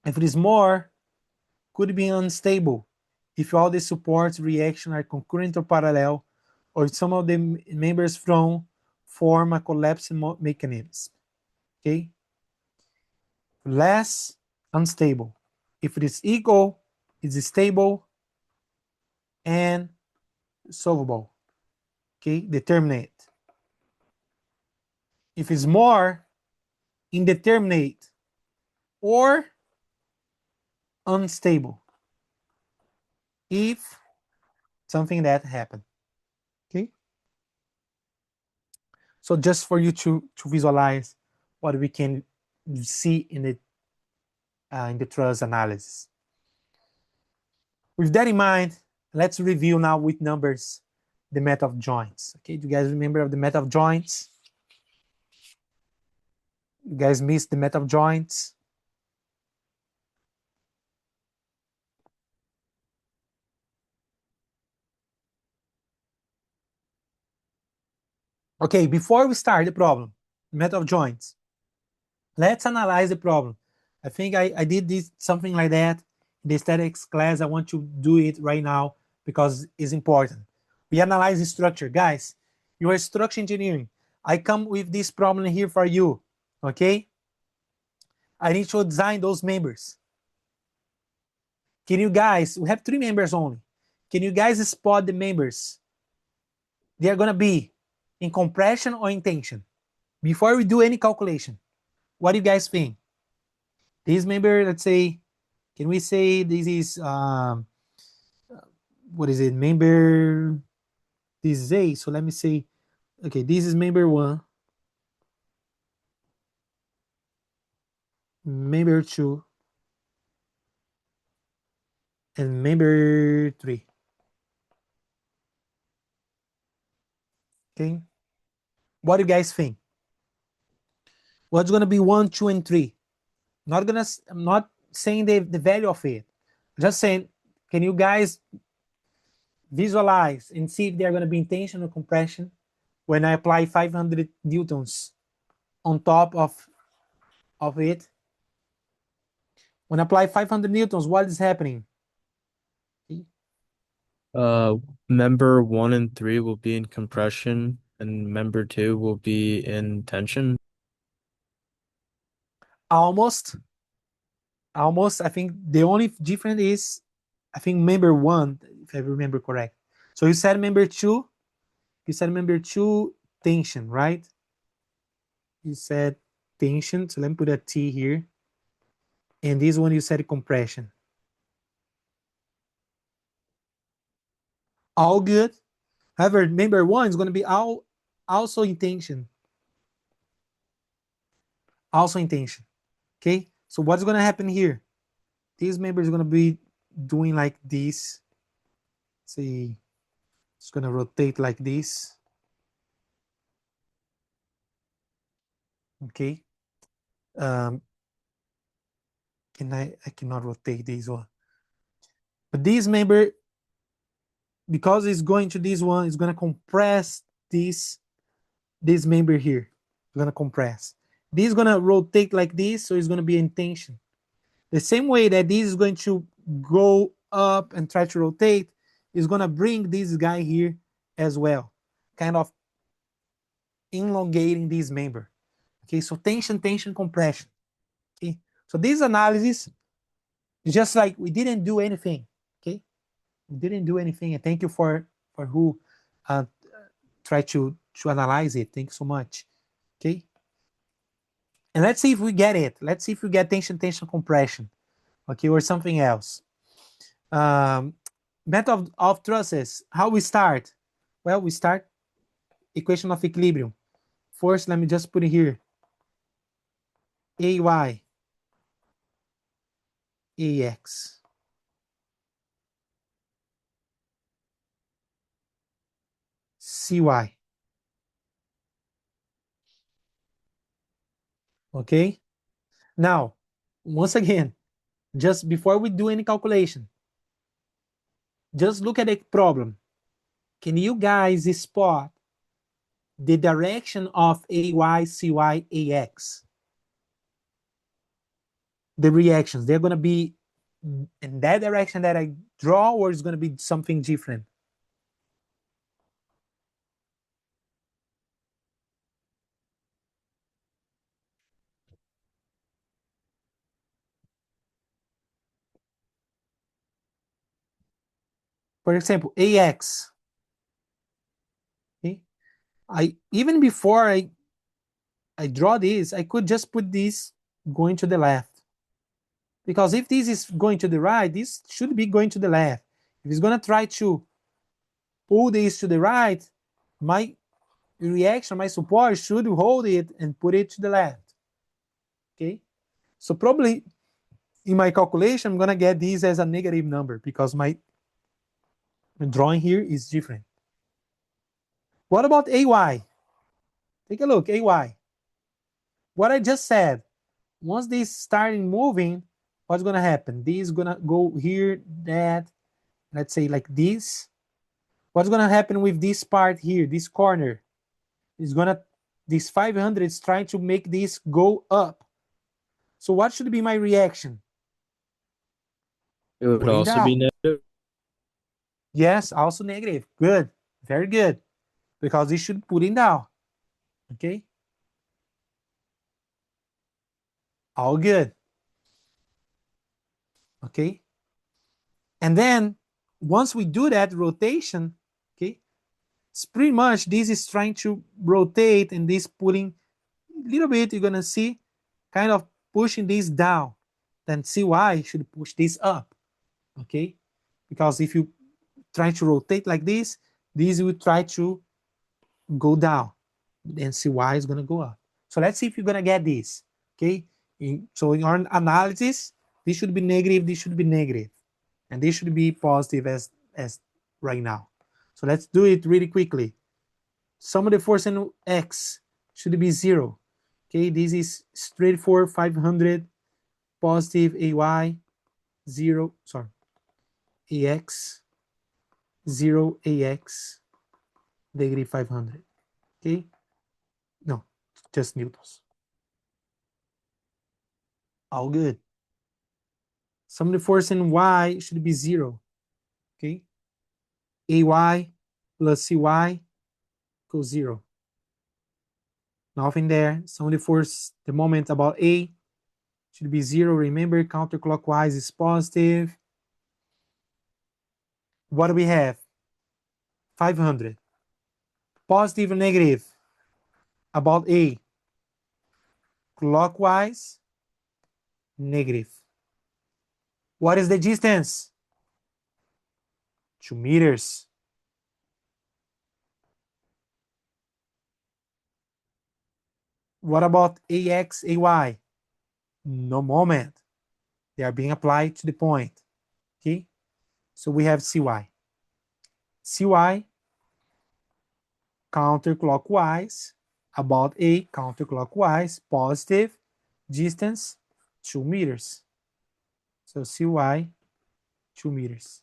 If it is more, could be unstable if all the supports reaction are concurrent or parallel, or if some of the members form a collapse mechanism. Okay? Less, unstable. If it is equal, it's stable and solvable. Okay? Determinate. If it's more, indeterminate or unstable. If something that happened. Okay? So just for you to visualize what we can see in the Truss analysis. With that in mind, let's review now with numbers the method of joints. Okay, do you guys remember of the method of joints? You guys missed the method of joints? Okay, before we start the problem, method of joints, let's analyze the problem. I think I did this something like that in the statics class. I want to do it right now because it's important. We analyze the structure. Guys, you are structure engineering. I come with this problem here for you, okay? I need to design those members. Can you guys, we have 3 members only. Can you guys spot the members? They are gonna be in compression or in tension. Before we do any calculation, what do you guys think? This member, let's say, can we say this is, what is it, member, this is A, so let me say, okay, this is member 1, member 2, and member 3. Okay, what do you guys think? What's gonna be 1, 2, and 3? I'm not saying the value of it. Just saying, can you guys visualize and see if they're gonna be in tension or compression when I apply 500 newtons on top of it? When I apply 500 newtons, what is happening? Member 1 and 3 will be in compression, and member 2 will be in tension. Almost. I think the only difference is, I think member 1, if I remember correct. So you said member 2, tension, right? You said tension, so let me put a T here. And this one you said compression. All good. However, member 1 is going to be also in tension. Also in tension. Okay? So what's going to happen here? This member is going to be doing like this. See, it's going to rotate like this. Okay? I cannot rotate this one. But this member, because it's going to this one, it's going to compress this member here. It's going to compress. This is going to rotate like this, so it's going to be in tension. The same way that this is going to go up and try to rotate, is going to bring this guy here as well, kind of elongating this member. Okay, so tension, compression. Okay, so this analysis is just like we didn't do anything. Okay, we didn't do anything, and thank you for who try to analyze it. Thank you so much. Okay, and let's see if we get it. Let's see if we get tension, compression. Okay, or something else. Method of trusses. How we start? Well, we start equation of equilibrium. First, let me just put it here. AY, AX. CY. Okay? Now, once again, just before we do any calculation, just look at the problem. Can you guys spot the direction of AY, CY, AX? The reactions, they're going to be in that direction that I draw, or is going to be something different? For example, AX. Okay? Even before I draw this, I could just put this going to the left. Because if this is going to the right, this should be going to the left. If it's going to try to pull this to the right, my reaction, my support should hold it and put it to the left. Okay? So probably in my calculation, I'm going to get this as a negative number because my drawing here is different. What about AY? Take a look, AY. What I just said, once this starting moving, what's going to happen? This is going to go here, that, let's say like this. What's going to happen with this part here, this corner? Is going to, this 500 is trying to make this go up. So what should be my reaction? It would Put it also be down. negative. Yes, also negative. Good. Very good. Because it should put it down. Okay? All good. Okay? And then once we do that rotation, okay, it's pretty much this is trying to rotate and this putting a little bit, you're gonna see kind of pushing this down. Then CY should push this up. Okay? Because if you try to rotate like this will try to go down. Then CY is gonna go up. So let's see if you're gonna get this. Okay? So in our analysis, this should be negative, this should be negative. And this should be positive as right now. So let's do it really quickly. Sum of the force and X should be 0. Okay, this is straightforward 500 positive AY 0, sorry, AX 0 AX negative 500. Okay, no, just newtons. All good. Sum of the force in Y should be 0. Okay, AY plus CY equals 0. Nothing there. Sum of the force, the moment about A should be 0. Remember, counterclockwise is positive. What do we have? 500. Positive or negative about A? Clockwise, negative. What is the distance? 2 meters. What about AX, AY? No moment. They are being applied to the point. Okay? So we have CY. CY, counterclockwise, about A, counterclockwise, positive, distance, 2 meters. So CY, 2 meters.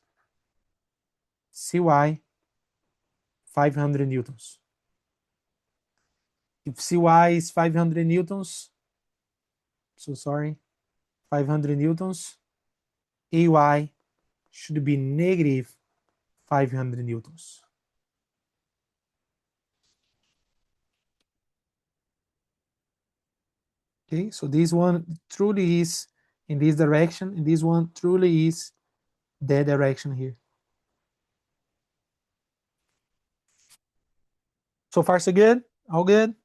CY, 500 newtons. If CY is 500 newtons, so sorry, 500 newtons, AY should be negative 500 newtons. Okay, so this one truly is in this direction, and this one truly is that direction here. So far, so good? All good?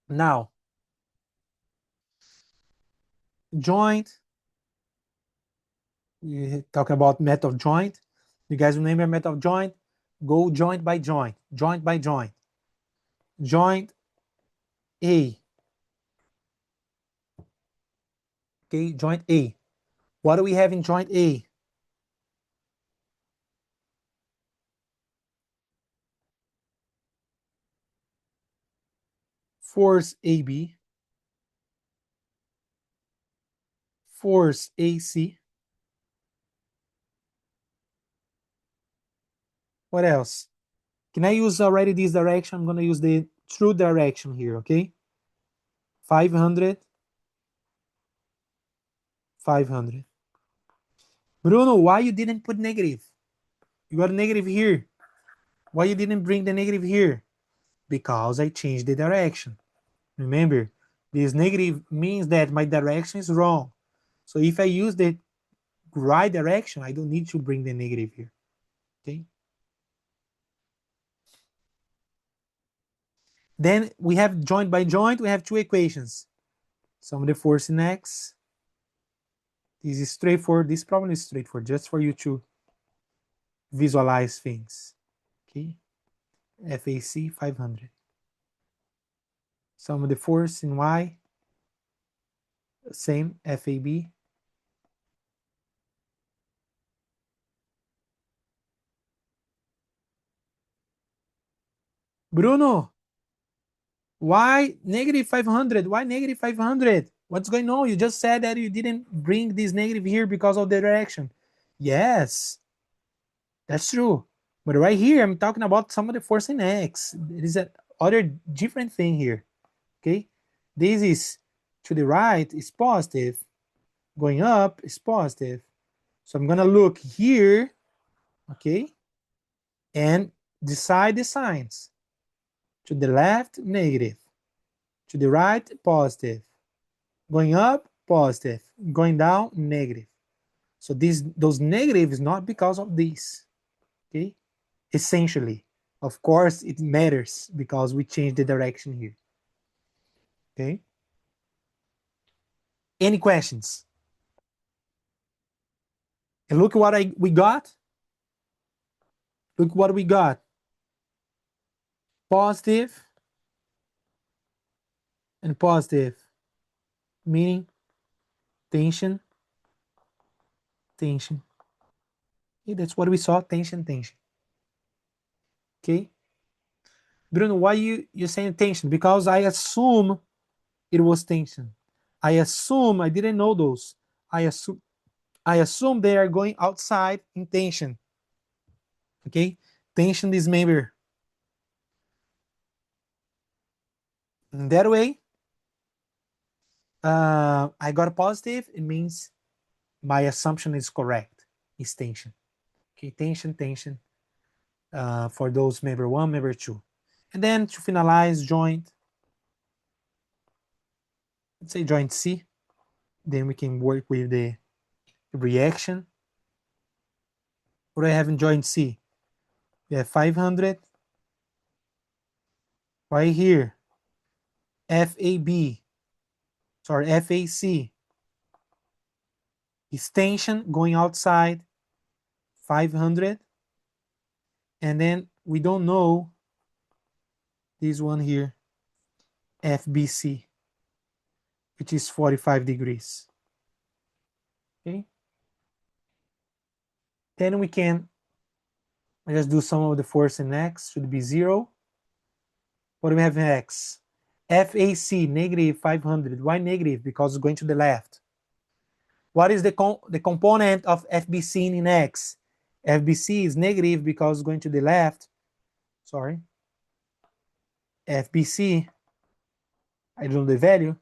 Now, joint. We talk about method of joint. You guys remember method of joint? Go joint by joint, joint by joint. Joint A. Okay, joint A. What do we have in joint A? Force AB, force AC. What else? Can I use already this direction? I'm going to use the true direction here, okay? 500, 500. Bruno, why you didn't put negative? You got a negative here. Why you didn't bring the negative here? Because I changed the direction. Remember, This negative means that my direction is wrong. So if I use the right direction, I don't need to bring the negative here. Okay. Then we have joint by joint, we have two equations. Sum of the force in X. This is straightforward. This problem is straightforward, just for you to visualize things. Okay. FAC 500. Sum of the force in Y. Same, FAB. Bruno, why negative 500? Why negative 500? What's going on? You just said that you didn't bring this negative here because of the direction. Yes, that's true. But right here, I'm talking about some of the force in X. It is a other different thing here. Okay, this is to the right is positive, going up is positive. So I'm gonna look here, okay, and decide the signs. To the left, negative. To the right, positive. Going up, positive. Going down, negative. So those negatives not because of this. Okay, essentially. Of course, it matters because we change the direction here. Okay. Any questions? And look what we got. Look what we got. Positive and positive, meaning tension, tension. Okay, that's what we saw, tension, tension. Okay. Bruno, why you saying tension? Because I assume it was tension. I assume I didn't know those. I assume they are going outside in tension. Okay, tension this member. In that way, I got a positive. It means my assumption is correct. It's tension. Okay, tension, tension. For those member one, member two, and then to finalize joint. Let's say joint C. Then we can work with the reaction. What do I have in joint C? We have 500 right here. FAB, sorry, FAC is tension going outside 500. And then we don't know this one here, FBC, which is 45 degrees. Okay. Then we can just do sum of the force in X, should be 0. What do we have in X? FAC, negative 500. Why negative? Because it's going to the left. What is the component of FBC in X? FBC is negative because it's going to the left. Sorry. FBC, I don't know the value,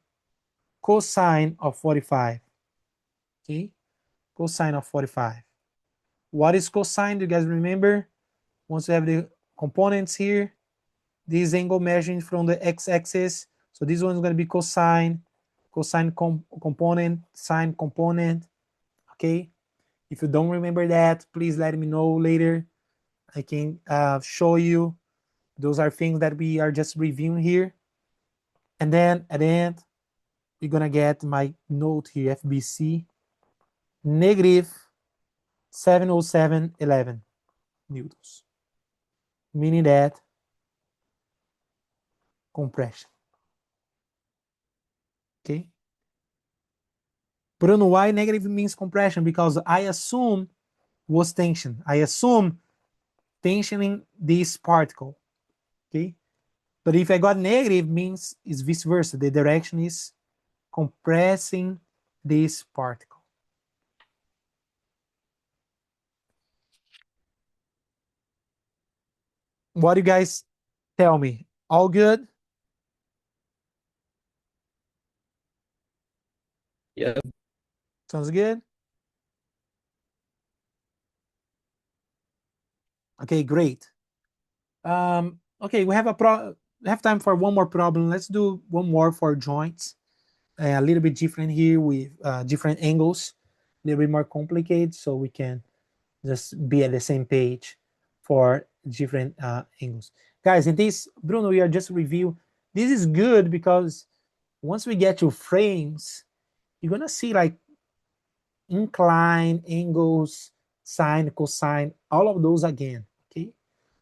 cosine of 45. Okay, cosine of 45. What is cosine? Do you guys remember? Once you have the components here, this angle measuring from the x-axis. So this one is going to be cosine, component, sine component. Okay. If you don't remember that, please let me know later. I can show you. Those are things that we are just reviewing here. And then at the end, we're going to get my note here, FBC, negative 707.11 newtons, meaning that compression. Okay. Bruno, why negative means compression? Because I assume was tension. I assume tensioning this particle. Okay. But if I got negative, means it's vice versa. The direction is compressing this particle. What do you guys tell me? All good? Yeah. Sounds good? Okay, great. Okay, we have time for one more problem. Let's do one more for joints. a little bit different here with different angles, a little bit more complicated, so we can just be at the same page for different angles. Guys, in this, Bruno, we are just review. This is good because once we get to frames, you're gonna see like incline, angles, sine, cosine, all of those again, okay?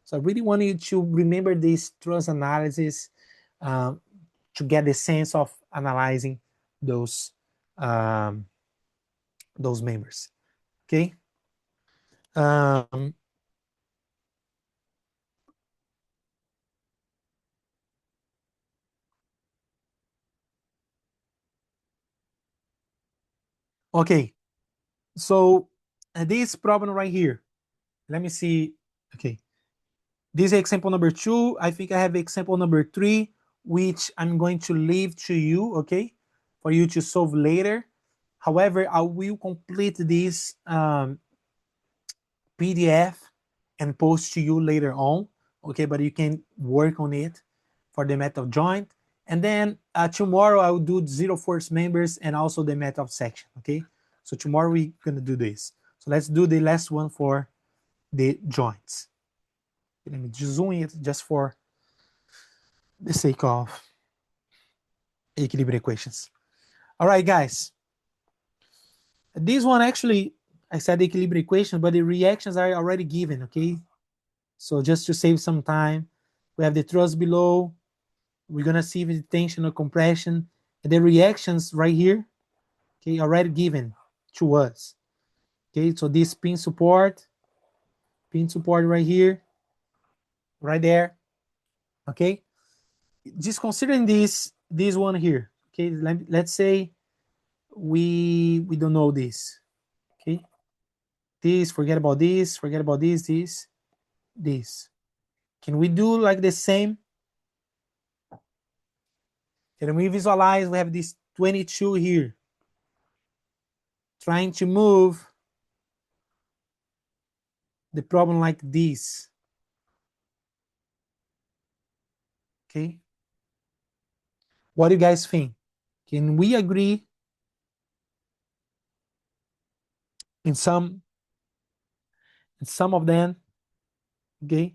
So I really want you to remember this truss analysis um, to get the sense of analyzing those um, those members, okay? Um, okay, so this problem right here, let me see, okay. This is example number 2. I think I have example number 3, which I'm going to leave to you, okay, for you to solve later. However, I will complete this PDF and post to you later on, okay, but you can work on it for the method of joint. And then tomorrow I will do zero force members and also the method of section, okay? So tomorrow we're gonna do this. So let's do the last one for the joints. Let me zoom it just for the sake of equilibrium equations. All right, guys. This one actually, I said the equilibrium equation, but the reactions are already given, okay? So just to save some time, we have the thrust below. We're gonna see the tension or compression, and the reactions right here, okay, already given to us. Okay, so this pin support right here, right there. Okay, just considering this one here. Okay, let's say we don't know this. Okay, this, forget about this, forget about this. Can we do like the same? Can we visualize? We have this 22 here, trying to move the problem like this. Okay, what do you guys think? Can we agree in some of them? Okay,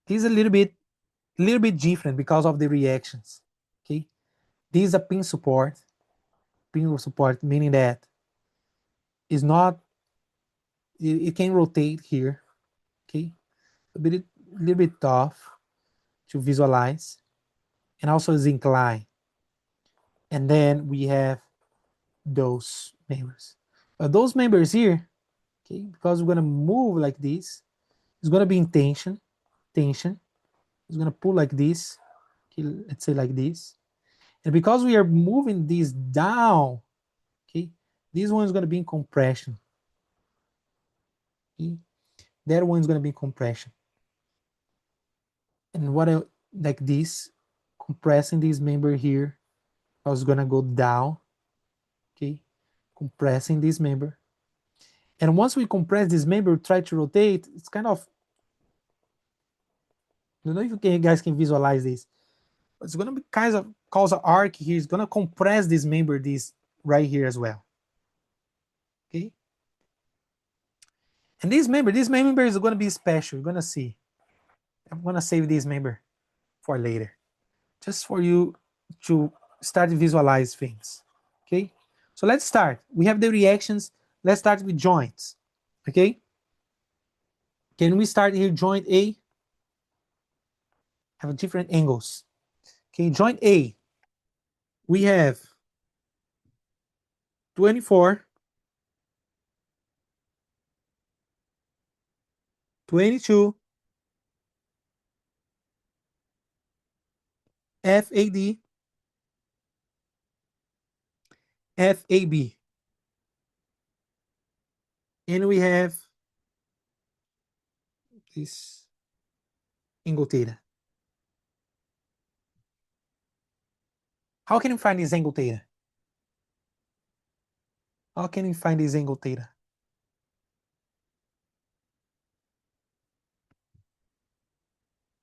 this is a little bit different because of the reactions. Okay, this is a pin support meaning that it's not, it can rotate here. Okay, a little bit tough to visualize, and also is inclined. And then we have those members. Those members here, okay, because we're gonna move like this, it's gonna be in tension. It's gonna pull like this. Okay, let's say like this. And because we are moving this down, okay, this one is gonna be in compression. Okay? That one is gonna be in compression. And what I, like this, compressing this member here, I was gonna go down. Okay, compressing this member. And once we compress this member, try to rotate, it's kind of, I don't know if you guys can visualize this. It's gonna be kind of cause an arc here. It's gonna compress this member, this right here as well. Okay. And this member is gonna be special. You're gonna see. I'm gonna save this member for later, just for you to start to visualize things. Okay. So let's start. We have the reactions. Let's start with joints. Okay. Can we start here? Joint A have different angles. Okay. Joint A, we have 24, 22, FAD, FAB. And we have this angle theta. How can we find this angle theta? How can we find this angle theta?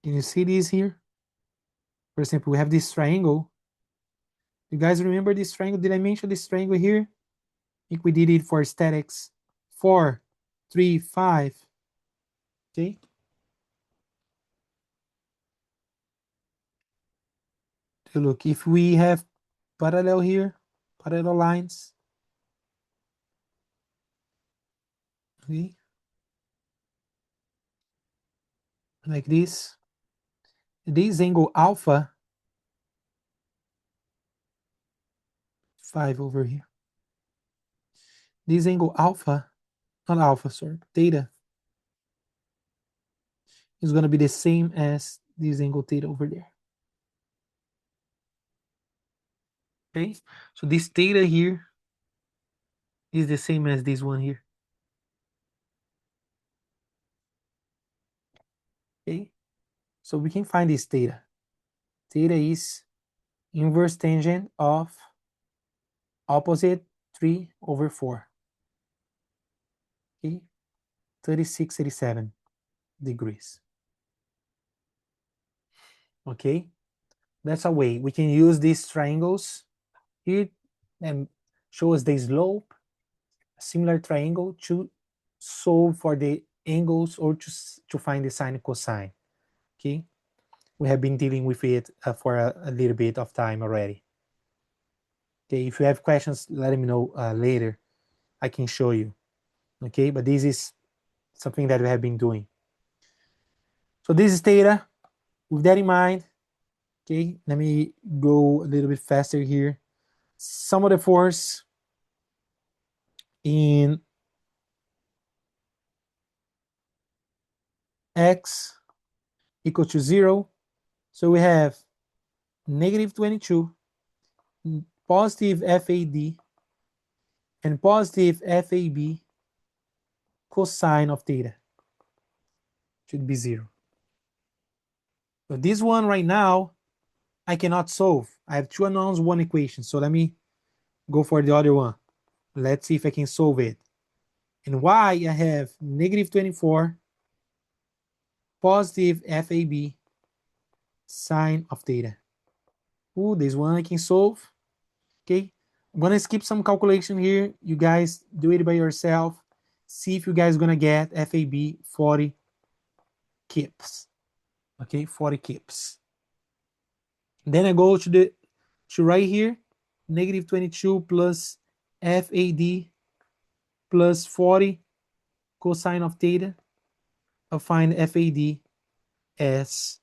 Can you see this here? For example, we have this triangle. You guys remember this triangle? Did I mention this triangle here? I think we did it for statics 4, 3, 5. Okay. So look, if we have parallel here, parallel lines, okay, like this angle alpha, 5 over here. This angle alpha, not alpha, sorry, theta, is going to be the same as this angle theta over there. Okay, so this theta here is the same as this one here. Okay, so we can find this theta. Theta is inverse tangent of opposite 3 over 4. Okay, 36, 87 degrees. Okay, that's a way we can use these triangles here and show us the slope, a similar triangle, to solve for the angles or to find the sine and cosine. Okay, we have been dealing with it for a little bit of time already. Okay, if you have questions, let me know later. I can show you. Okay, but this is something that we have been doing. So this is theta. With that in mind, okay, let me go a little bit faster here. Sum of the force in x equal to 0. So we have negative 22, positive FAD, and positive FAB cosine of theta should be 0. So this one right now, I cannot solve. I have two unknowns, one equation. So let me go for the other one. Let's see if I can solve it. In y, I have negative 24, positive FAB, sine of theta. Ooh, this one I can solve. Okay, I'm gonna skip some calculation here. You guys do it by yourself. See if you guys gonna get FAB 40 kips. Okay, 40 kips. Then I go to right here, negative 22 plus FAD plus 40 cosine of theta. I'll find FAD as,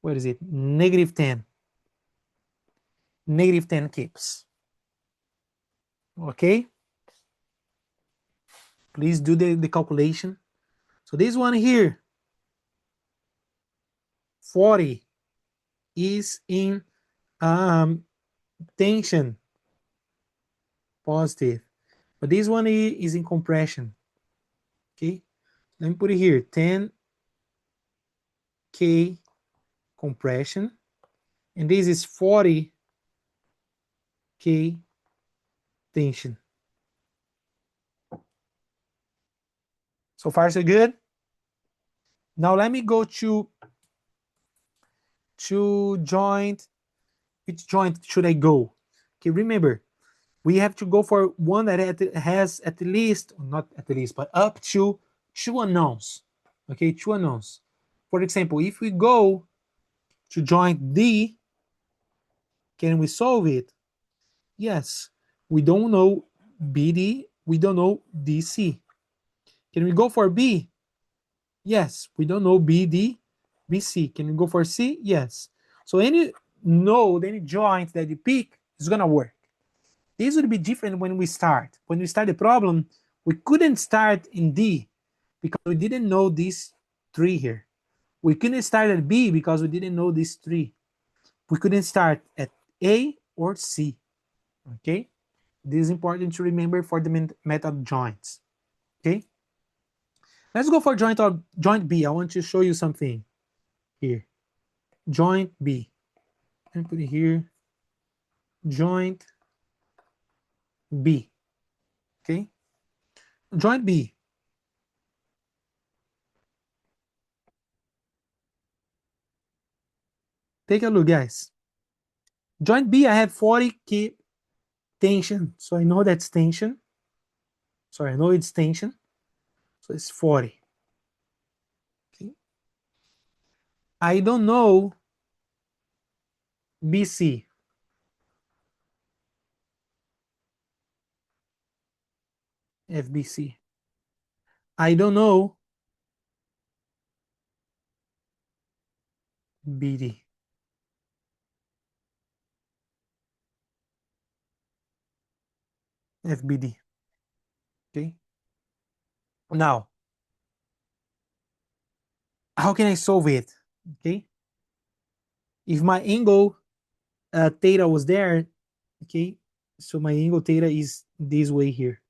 what is it, negative 10. Negative 10 kips. Okay, please do the calculation. So this one here, 40 is in tension, positive, but this one is in compression. Okay, let me put it here, 10K compression, and this is 40K tension. So far so good. Now let me go to joint. Which joint should I go? Okay, remember, we have to go for one that has at least, not at least, but up to 2 unknowns. Okay, 2 unknowns. For example, if we go to joint D, can we solve it? Yes. We don't know BD, we don't know DC. Can we go for B? Yes. We don't know BD, BC. Can we go for C? Yes. So any node, any joint that you pick is gonna work. This would be different when we start. When we start the problem, we couldn't start in D because we didn't know these 3 here. We couldn't start at B because we didn't know these 3. We couldn't start at A or C. Okay? This is important to remember for the method joints. Okay? Let's go for joint B. I want to show you something here. Joint B. Let me put it here. Joint B. Okay? Joint B. Take a look, guys. Joint B, I have 40 kip tension. So I know that's tension. Sorry, I know it's tension. So it's 40. Okay. I don't know BC. FBC. I don't know BD. FBD. Okay. Now, how can I solve it? Okay. If my angle theta was there, okay, so my angle theta is this way here,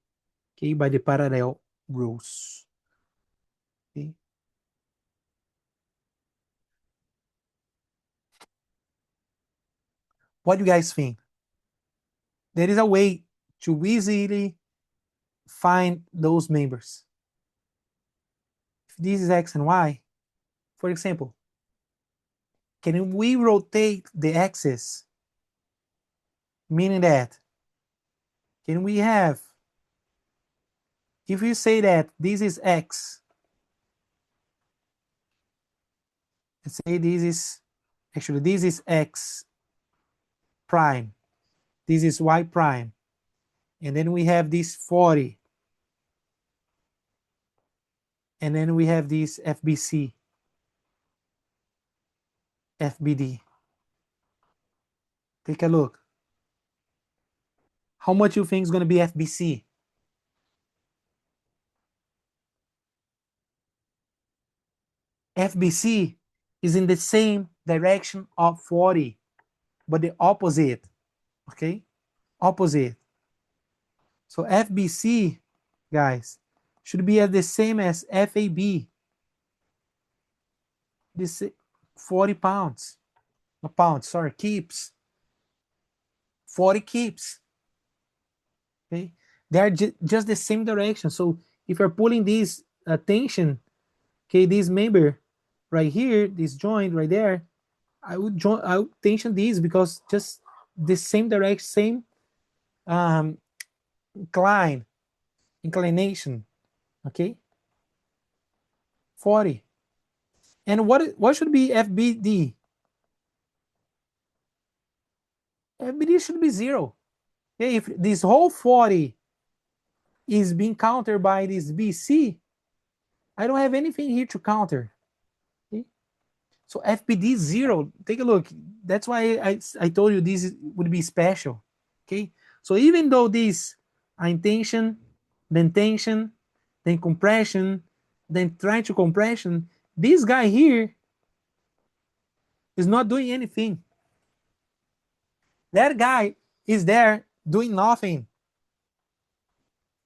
okay, by the parallel rules. Okay. What do you guys think? There is a way to easily find those members. If this is x and y, for example, can we rotate the axis? Meaning that, can we have, if you say that this is x, let's say this is, actually this is x prime, this is y prime, and then we have this 40, and then we have this FBC, FBD. Take a look. How much you think is going to be FBC? FBC is in the same direction of 40, but the opposite, okay? Opposite. So FBC, guys, should be the same as FAB. This 40 pounds, no pounds, sorry, keeps. 40 keeps. Okay, they are just the same direction. So if you're pulling this tension, okay, this member right here, this joint right there, I would tension these because just the same direction, same um, inclination. Okay, 40. And what should be FBD? FBD should be 0. Okay, if this whole 40 is being countered by this BC, I don't have anything here to counter. Okay? So FBD 0. Take a look. That's why I told you this would be special. Okay. So even though this intention, then tension, then compression, then trying to compression, this guy here is not doing anything. That guy is there doing nothing.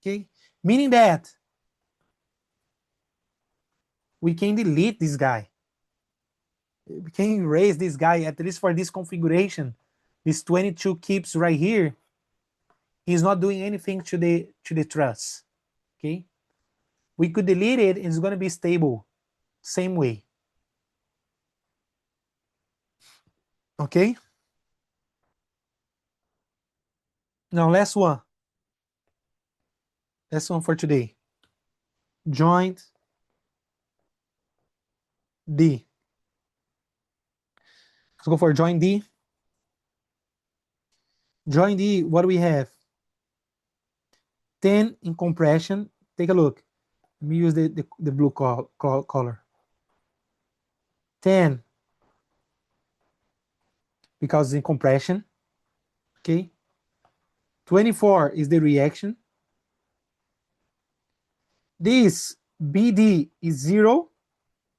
Okay. Meaning that we can delete this guy. We can erase this guy, at least for this configuration. This 22 keeps right here. He's not doing anything to the truss. Okay, we could delete it and it's going to be stable same way. Okay, now last one for today. Joint D. Let's go for joint D. Joint D, what do we have? 10 in compression. Take a look. Let me use the blue color. 10 because it's in compression. Okay, 24 is the reaction. This BD is 0.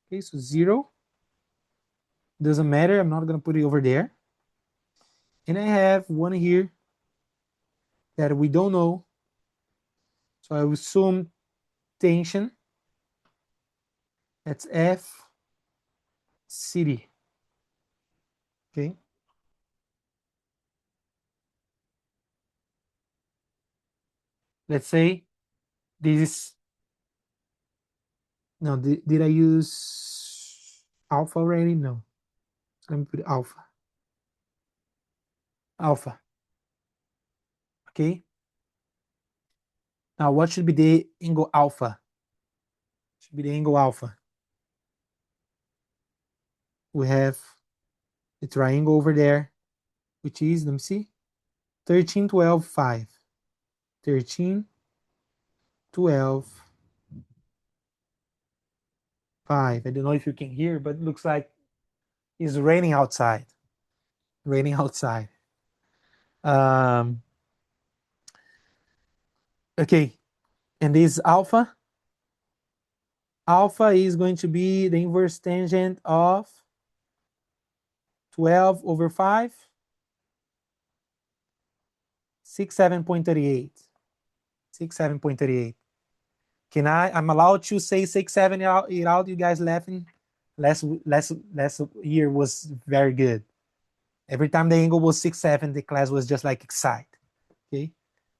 Okay, so 0. Doesn't matter. I'm not going to put it over there. And I have one here that we don't know. So I will assume tension. That's F city. Okay. Let's say this is, no, did I use alpha already? No. So let me put alpha. Alpha. Okay. Now what should be the angle alpha? Should be the angle alpha. We have the triangle over there, which is, let me see, 13, 12, 5. 13, 12, 5. I don't know if you can hear, but it looks like it's raining outside. Raining outside. Okay, and this alpha. Alpha is going to be the inverse tangent of 12 over 5, 67.38. 67.38. I'm allowed to say 67 out, you guys laughing? Last year was very good. Every time the angle was 6.7, the class was just like excited. Okay.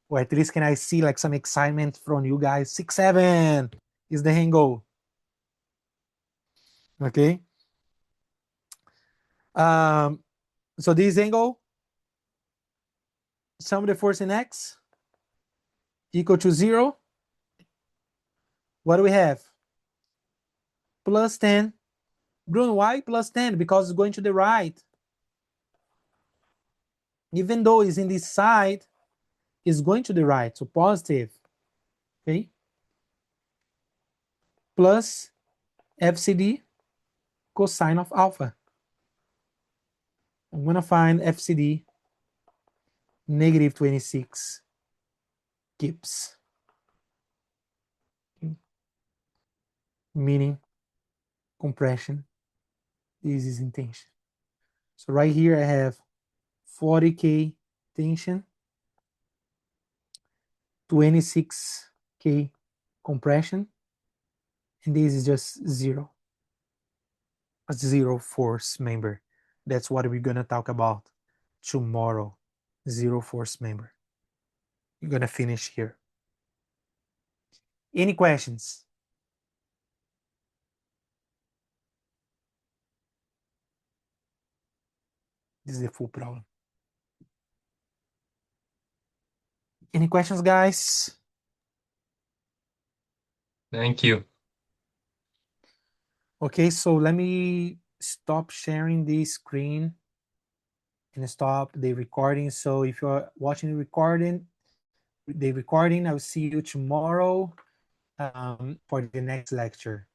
Or at least can I see like some excitement from you guys? 6.7 is the angle. Okay. So this angle, sum of the force in X equal to 0. What do we have? Plus 10. Bruno, why plus 10? Because it's going to the right. Even though it's in this side, it's going to the right, so positive. Okay. Plus FCD cosine of alpha. I'm going to find FCD negative 26 Gibbs. Okay. Meaning compression. This is in tension. So right here I have 40K tension, 26K compression, and this is just zero. A zero force member. That's what we're gonna talk about tomorrow. Zero force member. We're gonna finish here. Any questions? This is the full problem. Any questions, guys? Thank you. Okay, so let me stop sharing the screen and stop the recording. So if you're watching the recording, I'll see you tomorrow for the next lecture.